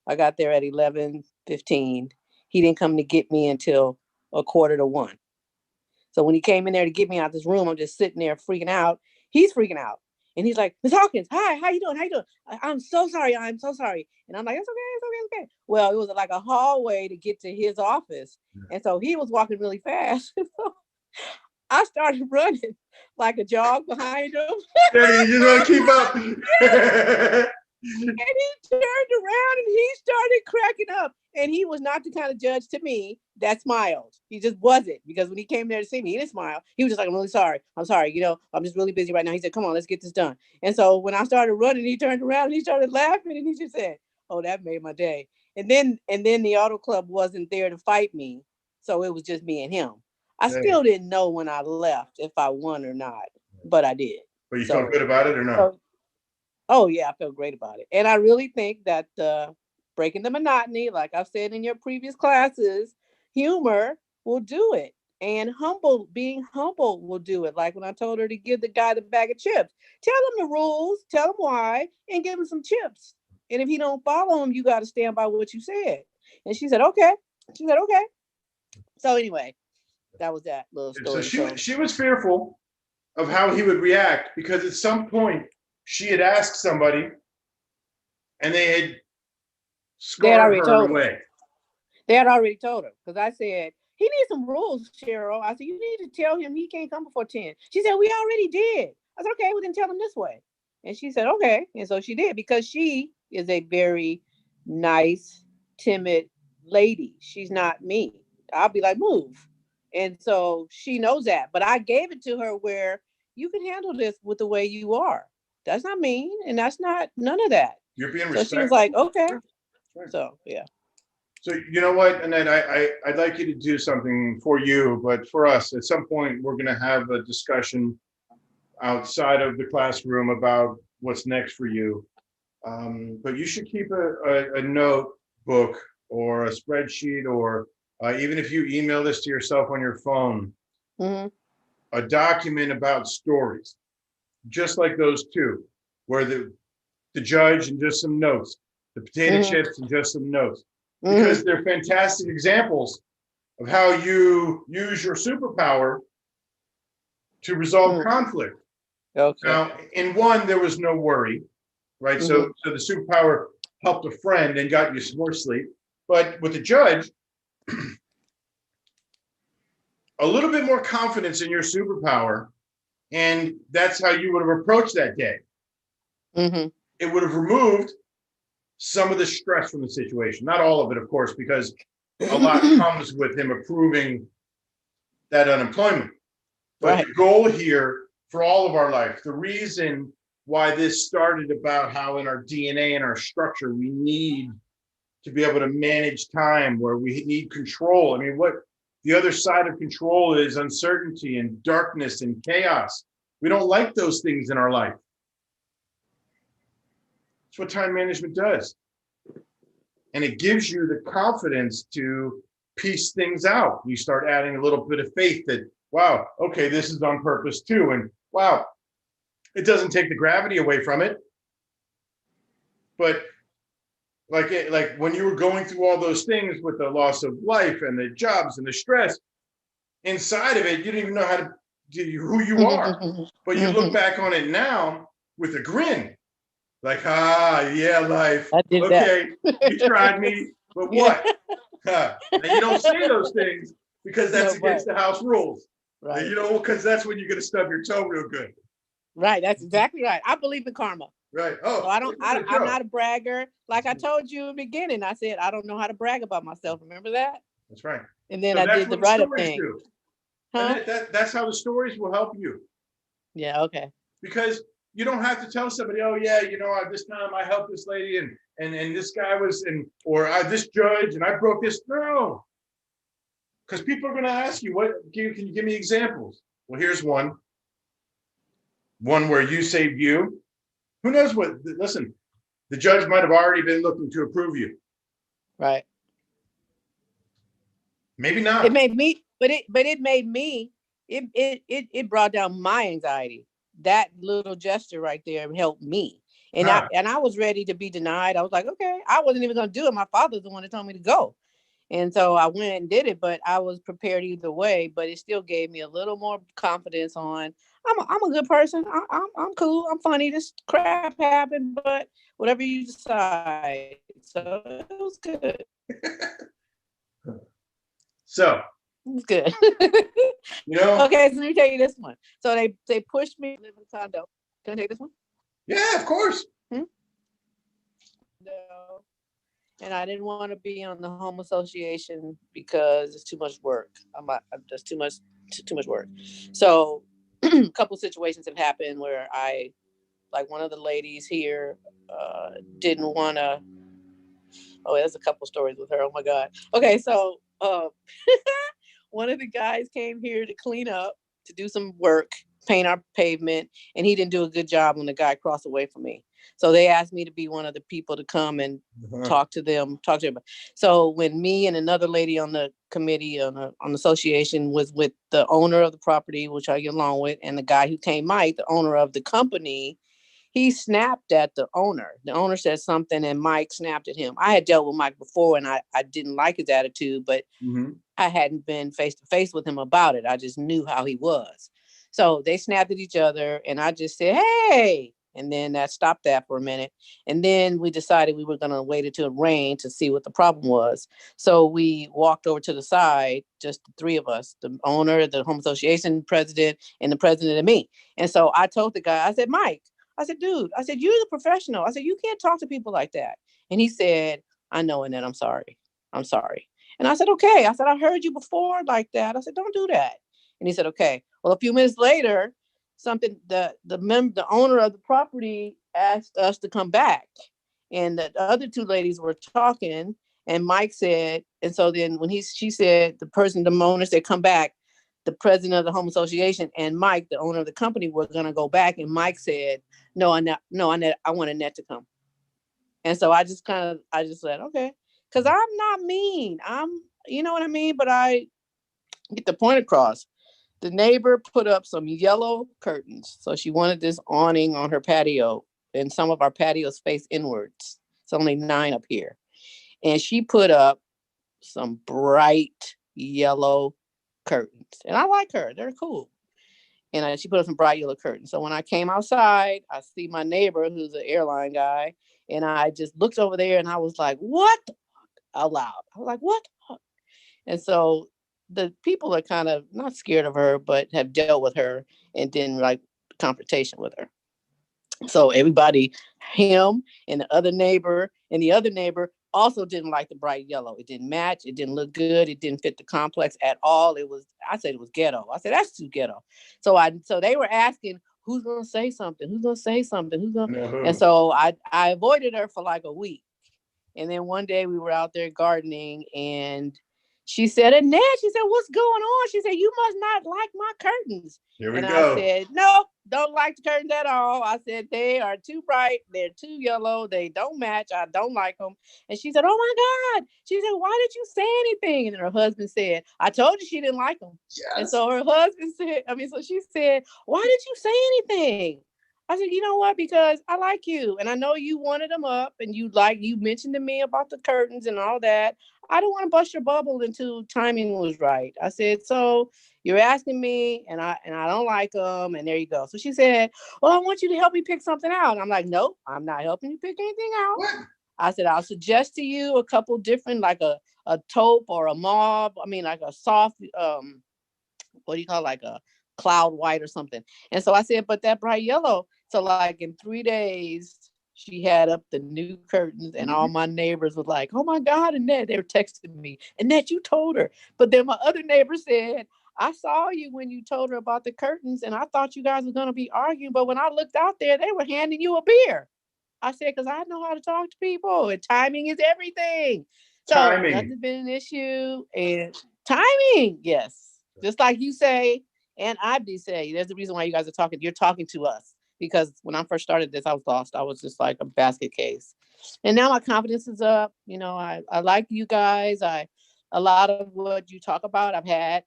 I got there at 11:15. He didn't come to get me until 1:45. So when he came in there to get me out this room, I'm just sitting there freaking out. He's freaking out. And he's like, Ms. Hawkins, hi, how you doing? How you doing? I'm so sorry. I'm so sorry. And I'm like, it's okay, it's okay, it's okay. Well, it was like a hallway to get to his office. And so he was walking really fast. So I started running like a jog behind him. Yeah, you just want to keep up. And he turned around and he started cracking up. And he was not the kind of judge to me that smiled. He just wasn't, because when he came there to see me, he didn't smile. He was just like, I'm really sorry. I'm sorry. You know, I'm just really busy right now. He said, come on, let's get this done. And so when I started running, he turned around and he started laughing and he just said, oh, that made my day. And then the auto club wasn't there to fight me. So it was just me and him. I still didn't know when I left if I won or not, but I did. But you felt good about it or no? Oh yeah, I felt great about it. And I really think that breaking the monotony, like I've said in your previous classes, humor will do it. And being humble will do it. Like when I told her to give the guy the bag of chips, tell him the rules, tell him why, and give him some chips. And if he don't follow them, you got to stand by what you said. And she said, okay. So anyway, that was that little story. So she was fearful of how he would react, because at some point she had asked somebody and they had scarred her away. They had already told her, because I said, he needs some rules, Cheryl. I said, you need to tell him he can't come before 10. She said, we already did. I said, okay, well then tell him this way. And she said, okay. And so she did, because she is a very nice, timid lady. She's not me. I'll be like, move. And so she knows that. But I gave it to her where you can handle this with the way you are. That's not mean. And that's not none of that. You're being respectful. So she was like, okay. Right. So, yeah. So you know what, Annette, I'd like you to do something for you, but for us, at some point, we're going to have a discussion outside of the classroom about what's next for you. But you should keep a notebook or a spreadsheet, or even if you email this to yourself on your phone, a document about stories, just like those two, where the judge and just some notes, the potato chips and just some notes. Because they're fantastic examples of how you use your superpower to resolve conflict. Okay. Now, in one, there was no worry, right? So the superpower helped a friend and got you some more sleep. But with the judge, a little bit more confidence in your superpower, and that's how you would have approached that day. It would have removed some of the stress from the situation. Not all of it, of course, because a lot comes with him approving that unemployment. But the goal here for all of our life, the reason why this started about how in our DNA and our structure, we need to be able to manage time, where we need control. I mean, what the other side of control is uncertainty and darkness and chaos. We don't like those things in our life. That's what time management does. And it gives you the confidence to piece things out. You start adding a little bit of faith that, wow, okay, this is on purpose too. And wow, it doesn't take the gravity away from it. But like when you were going through all those things with the loss of life and the jobs and the stress, inside of it, you didn't even know how to do who you are. But you look back on it now with a grin. Like, yeah, life. Okay, you tried me, but what? And you don't say those things because that's against the house rules. Right. You know, because that's when you're going to stub your toe real good. Right. That's exactly right. I believe in karma. Right. Oh, so I'm not a bragger. Like I told you in the beginning, I said, I don't know how to brag about myself. Remember that? That's right. And then I did the write-up thing. Huh? That's how the stories will help you. Yeah. Okay. Because you don't have to tell somebody, oh yeah, you know, this time I helped this lady and and this guy was this judge and I broke this. No, because people are going to ask you, what can you give me examples? Well, here's one where you saved you. Who knows what? Listen, the judge might have already been looking to approve you. Right. Maybe not. It made me, but it made me. It brought down my anxiety. That little gesture right there helped me. And I was ready to be denied. I was like, okay, I wasn't even going to do it. My father's the one that told me to go. And so I went and did it, but I was prepared either way. But it still gave me a little more confidence on I'm a good person. I'm cool. I'm funny. This crap happened, but whatever you decide. So it was good. So it was good. Okay, so let me tell you this one. So they pushed me to live in a condo. Can I take this one? Yeah, of course. No. And I didn't want to be on the home association because it's too much work. That's too much work. So a couple situations have happened where like one of the ladies here didn't want to. Oh, there's a couple stories with her. Oh my God. Okay, so one of the guys came here to clean up, to do some work, paint our pavement, and he didn't do a good job when the guy crossed away from me. So they asked me to be one of the people to come and talk to them. So when me and another lady on the committee on the association was with the owner of the property, which I get along with, and the guy who came, Mike, the owner of the company, he snapped at the owner. The owner said something and Mike snapped at him. I had dealt with Mike before and I didn't like his attitude, but I hadn't been face to face with him about it. I just knew how he was. So they snapped at each other and I just said, hey, and then that stopped that for a minute. And then we decided we were going to wait until it rained to see what the problem was. So we walked over to the side, just the three of us, the owner, the home association president, and the president and me. And so I told the guy, I said, Mike, I said, dude, I said, you're the professional. I said, you can't talk to people like that. And he said, I know, Annette, I'm sorry. I'm sorry. And I said, okay. I said, I heard you before like that. I said, don't do that. And he said, okay. Well, a few minutes later, the owner of the property asked us to come back. And the other two ladies were talking. And Mike said, and so then when she said, the owner said, come back, the president of the home association and Mike, the owner of the company, were going to go back. And Mike said, no, Annette, I want Annette to come. And so I just said, okay, because I'm not mean. You know what I mean? But I get the point across. The neighbor put up some yellow curtains. So she wanted this awning on her patio, and some of our patios face inwards. It's only 9 up here. And she put up some bright yellow curtains. And I like her. They're cool. And she put up some bright yellow curtains. So when I came outside, I see my neighbor, who's an airline guy, and I just looked over there and I was like, what the fuck? Out loud. I was like, what the fuck? And so the people are kind of not scared of her, but have dealt with her and didn't like confrontation with her. So everybody, him and the other neighbor also didn't like the bright yellow. It didn't match. It didn't look good. It didn't fit the complex at all. I said it was ghetto. I said, that's too ghetto. So they were asking, who's going to say something? Who's going to say something? And so I avoided her for like a week. And then one day we were out there gardening and she said, Annette, she said, what's going on? She said, you must not like my curtains. Here we go. I said, no, don't like the curtains at all. I said, they are too bright. They're too yellow. They don't match. I don't like them. And she said, oh my God. She said, why did you say anything? And her husband said, I told you she didn't like them. Yes. And so her husband said, so she said, why did you say anything? I said, you know what? Because I like you. And I know you wanted them up and you mentioned to me about the curtains and all that. I don't want to bust your bubble until timing was right. I said, so you're asking me and I don't like them. And there you go. So she said, well, I want you to help me pick something out. And I'm like, nope, I'm not helping you pick anything out. What? I said, I'll suggest to you a couple different, like a taupe or a mauve. Like a soft, what do you call it? Like a cloud white or something. And so I said, but that bright yellow. So like in 3 days, she had up the new curtains and all my neighbors were like, oh my God, Annette, they were texting me. Annette, you told her. But then my other neighbor said, I saw you when you told her about the curtains and I thought you guys were going to be arguing. But when I looked out there, they were handing you a beer. I said, because I know how to talk to people, and timing is everything. So Timing. nothing's been an issue. And timing, yes. Just like you say, and Abdi say, there's a reason why you guys are talking. You're talking to us. Because when I first started this, I was lost. I was just like a basket case. And now my confidence is up. You know, I like you guys. A lot of what you talk about, I've had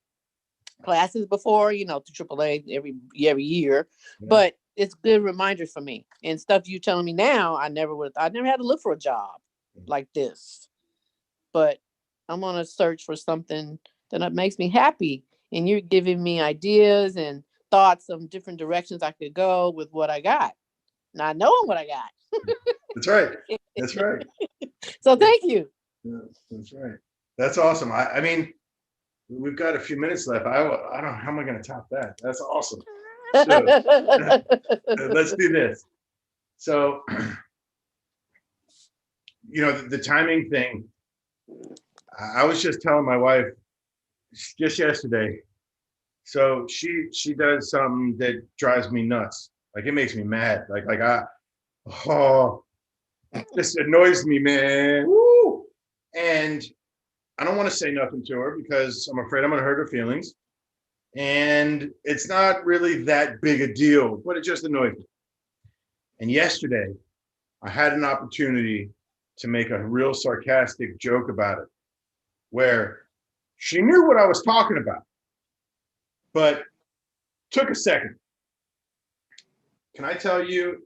classes before, you know, through AAA every year. Yeah. But it's good reminders for me. And stuff you telling me now, I never had to look for a job like this. But I'm on a search for something that makes me happy. And you're giving me ideas and thoughts of different directions I could go with what I got. Not knowing what I got. That's right. That's right. So thank you. Yeah, that's right. That's awesome. I mean, we've got a few minutes left. I don't know how am I going to top that. That's awesome. So let's do this. So, you know, the timing thing. I was just telling my wife just yesterday. So she does something that drives me nuts. Like it makes me mad. Like this annoys me, man. Woo! And I don't want to say nothing to her because I'm afraid I'm going to hurt her feelings. And it's not really that big a deal, but it just annoys me. And yesterday, I had an opportunity to make a real sarcastic joke about it, where she knew what I was talking about, but took a second. Can I tell you,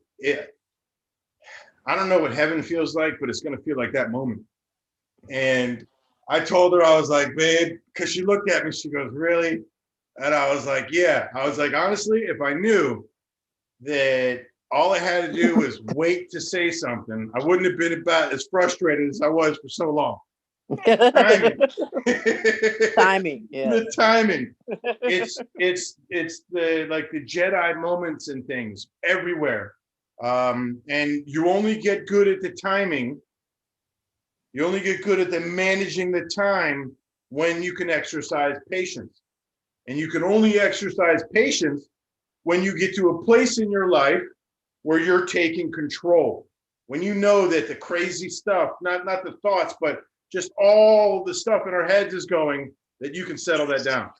I don't know what heaven feels like, but it's going to feel like that moment. And I told her, I was like, babe, because she looked at me, she goes, really? And I was like, yeah. I was like, honestly, if I knew that all I had to do was wait to say something, I wouldn't have been about as frustrated as I was for so long. Timing. Timing, yeah. The timing. It's the like the Jedi moments and things everywhere. And you only get good at the timing. You only get good at the managing the time when you can exercise patience. And you can only exercise patience when you get to a place in your life where you're taking control. When you know that the crazy stuff, not the thoughts, but just all the stuff in our heads is going, that you can settle that down.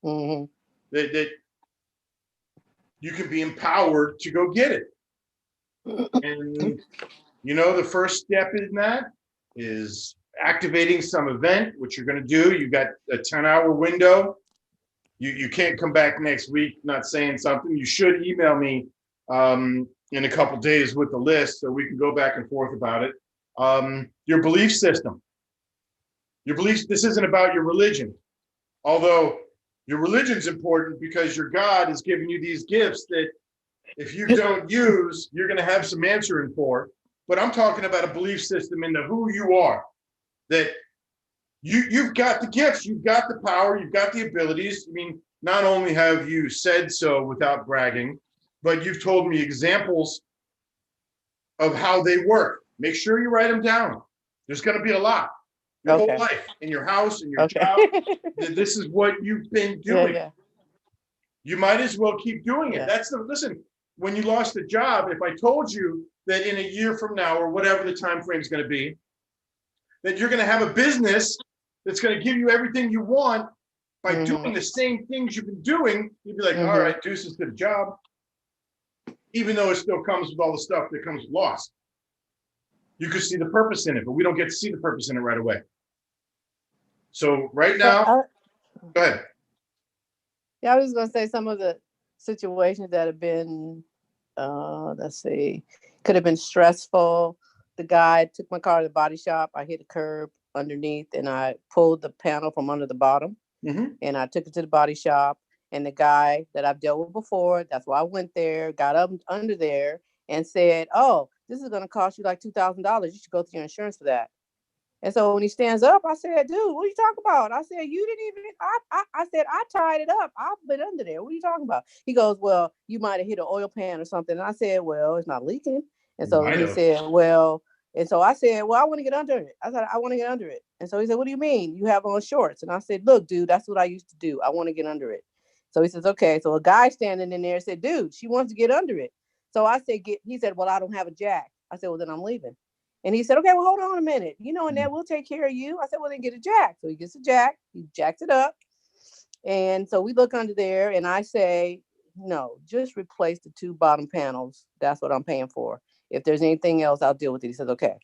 Mm-hmm. That you can be empowered to go get it. And, you know, the first step in that is activating some event, which you're going to do. You got a 10-hour window. You can't come back next week not saying something. You should email me in a couple days with the list so we can go back and forth about it. Your belief system. Your beliefs, this isn't about your religion. Although your religion's important because your God is giving you these gifts that if you don't use, you're going to have some answering for. But I'm talking about a belief system into who you are. That you've got the gifts, you've got the power, you've got the abilities. I mean, not only have you said so without bragging, but you've told me examples of how they work. Make sure you write them down. There's going to be a lot. Your whole life, in your house, in your job. This is what you've been doing. Yeah. You might as well keep doing it. Listen, when you lost a job, if I told you that in a year from now, or whatever the time frame is going to be, that you're going to have a business that's going to give you everything you want by doing the same things you've been doing, you'd be like, all right, deuces to the job. Even though it still comes with all the stuff that comes with loss. You could see the purpose in it, but we don't get to see the purpose in it right away. So right now, go ahead. Yeah, I was going to say some of the situations that have been, let's see, could have been stressful. The guy took my car to the body shop. I hit a curb underneath and I pulled the panel from under the bottom and I took it to the body shop. And the guy that I've dealt with before, that's why I went there, got up under there and said, oh, this is going to cost you like $2,000. You should go through your insurance for that. And so when he stands up, I said, dude, what are you talking about? I said, you didn't even, I said, I tied it up. I've been under there. What are you talking about? He goes, well, you might have hit an oil pan or something. And I said, well, it's not leaking. And so he said, well, and so I said, well, I want to get under it. I said, I want to get under it. And so he said, what do you mean? You have on shorts. And I said, look, dude, that's what I used to do. I want to get under it. So he says, okay. So a guy standing in there said, dude, she wants to get under it. So I said, he said, well, I don't have a jack. I said, well, then I'm leaving. And he said, okay, well, hold on a minute. You know, Annette, we'll take care of you. I said, well, then get a jack. So he gets a jack. He jacks it up. And so we look under there and I say, no, just replace the 2 bottom panels. That's what I'm paying for. If there's anything else, I'll deal with it. He says, okay.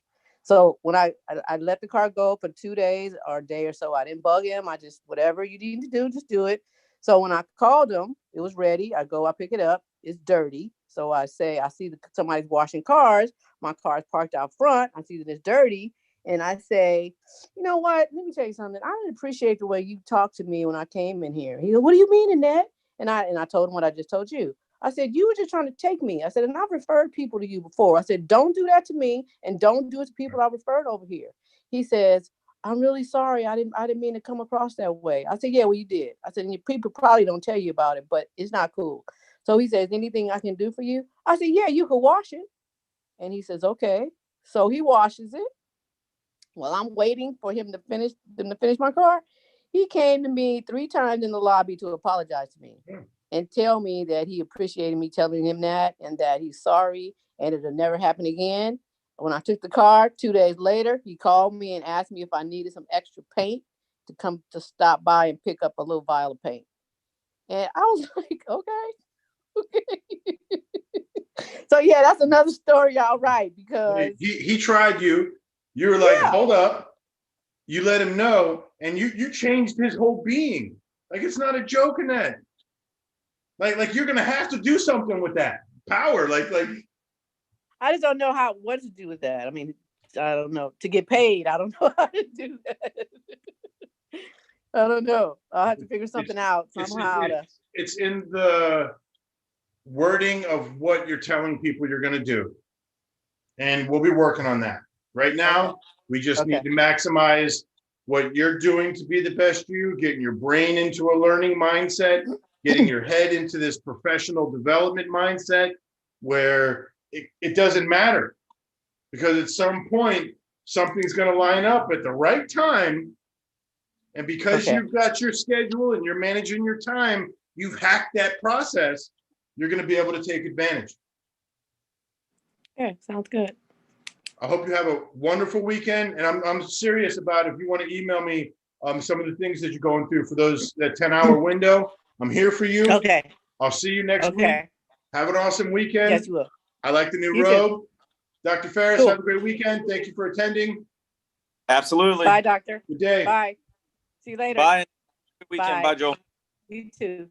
So when I let the car go for 2 days or a day or so, I didn't bug him. I just, whatever you need to do, just do it. So when I called him, it was ready. I go, I pick it up. It's dirty. So I say, I see somebody's washing cars. My car's parked out front. I see that it's dirty. And I say, you know what? Let me tell you something. I didn't appreciate the way you talked to me when I came in here. He goes, what do you mean, Annette? And I told him what I just told you. I said, you were just trying to take me. I said, and I've referred people to you before. I said, don't do that to me and don't do it to people I referred over here. He says, I'm really sorry. I didn't mean to come across that way. I said, yeah, well, you did. I said, and your people probably don't tell you about it, but it's not cool. So he says, anything I can do for you? I said, yeah, you can wash it. And he says, okay. So he washes it. While I'm waiting for him to finish my car, he came to me 3 times in the lobby to apologize to me and tell me that he appreciated me telling him that and that he's sorry and it'll never happen again. When I took the car 2 days later, he called me and asked me if I needed some extra paint to come to stop by and pick up a little vial of paint. And I was like, okay. So yeah, that's another story, y'all, right? Because he tried you. You were like, Yeah. hold up. You let him know, and you changed his whole being. Like, it's not a joke, in that. Like you're gonna have to do something with that power. Like I just don't know what to do with that. I mean, I don't know. To get paid, I don't know how to do that. I don't know. I'll have to figure something out somehow. It's in the wording of what you're telling people you're gonna do, and we'll be working on that. Right now, we just need to maximize what you're doing to be the best you, getting your brain into a learning mindset, getting your head into this professional development mindset where it doesn't matter, because at some point, something's going to line up at the right time. And because you've got your schedule and you're managing your time, you've hacked that process, you're going to be able to take advantage. Yeah, sounds good. I hope you have a wonderful weekend, and I'm serious about if you want to email me some of the things that you're going through for that 10-hour window. I'm here for you. Okay. I'll see you next week. Have an awesome weekend. Yes, you will. I like the new You robe. too. Dr. Ferris, Cool. have a great weekend. Thank you for attending. Absolutely. Bye, doctor. Good day. Bye. See you later. Bye. Good weekend. Bye. Bye, Joe. You too.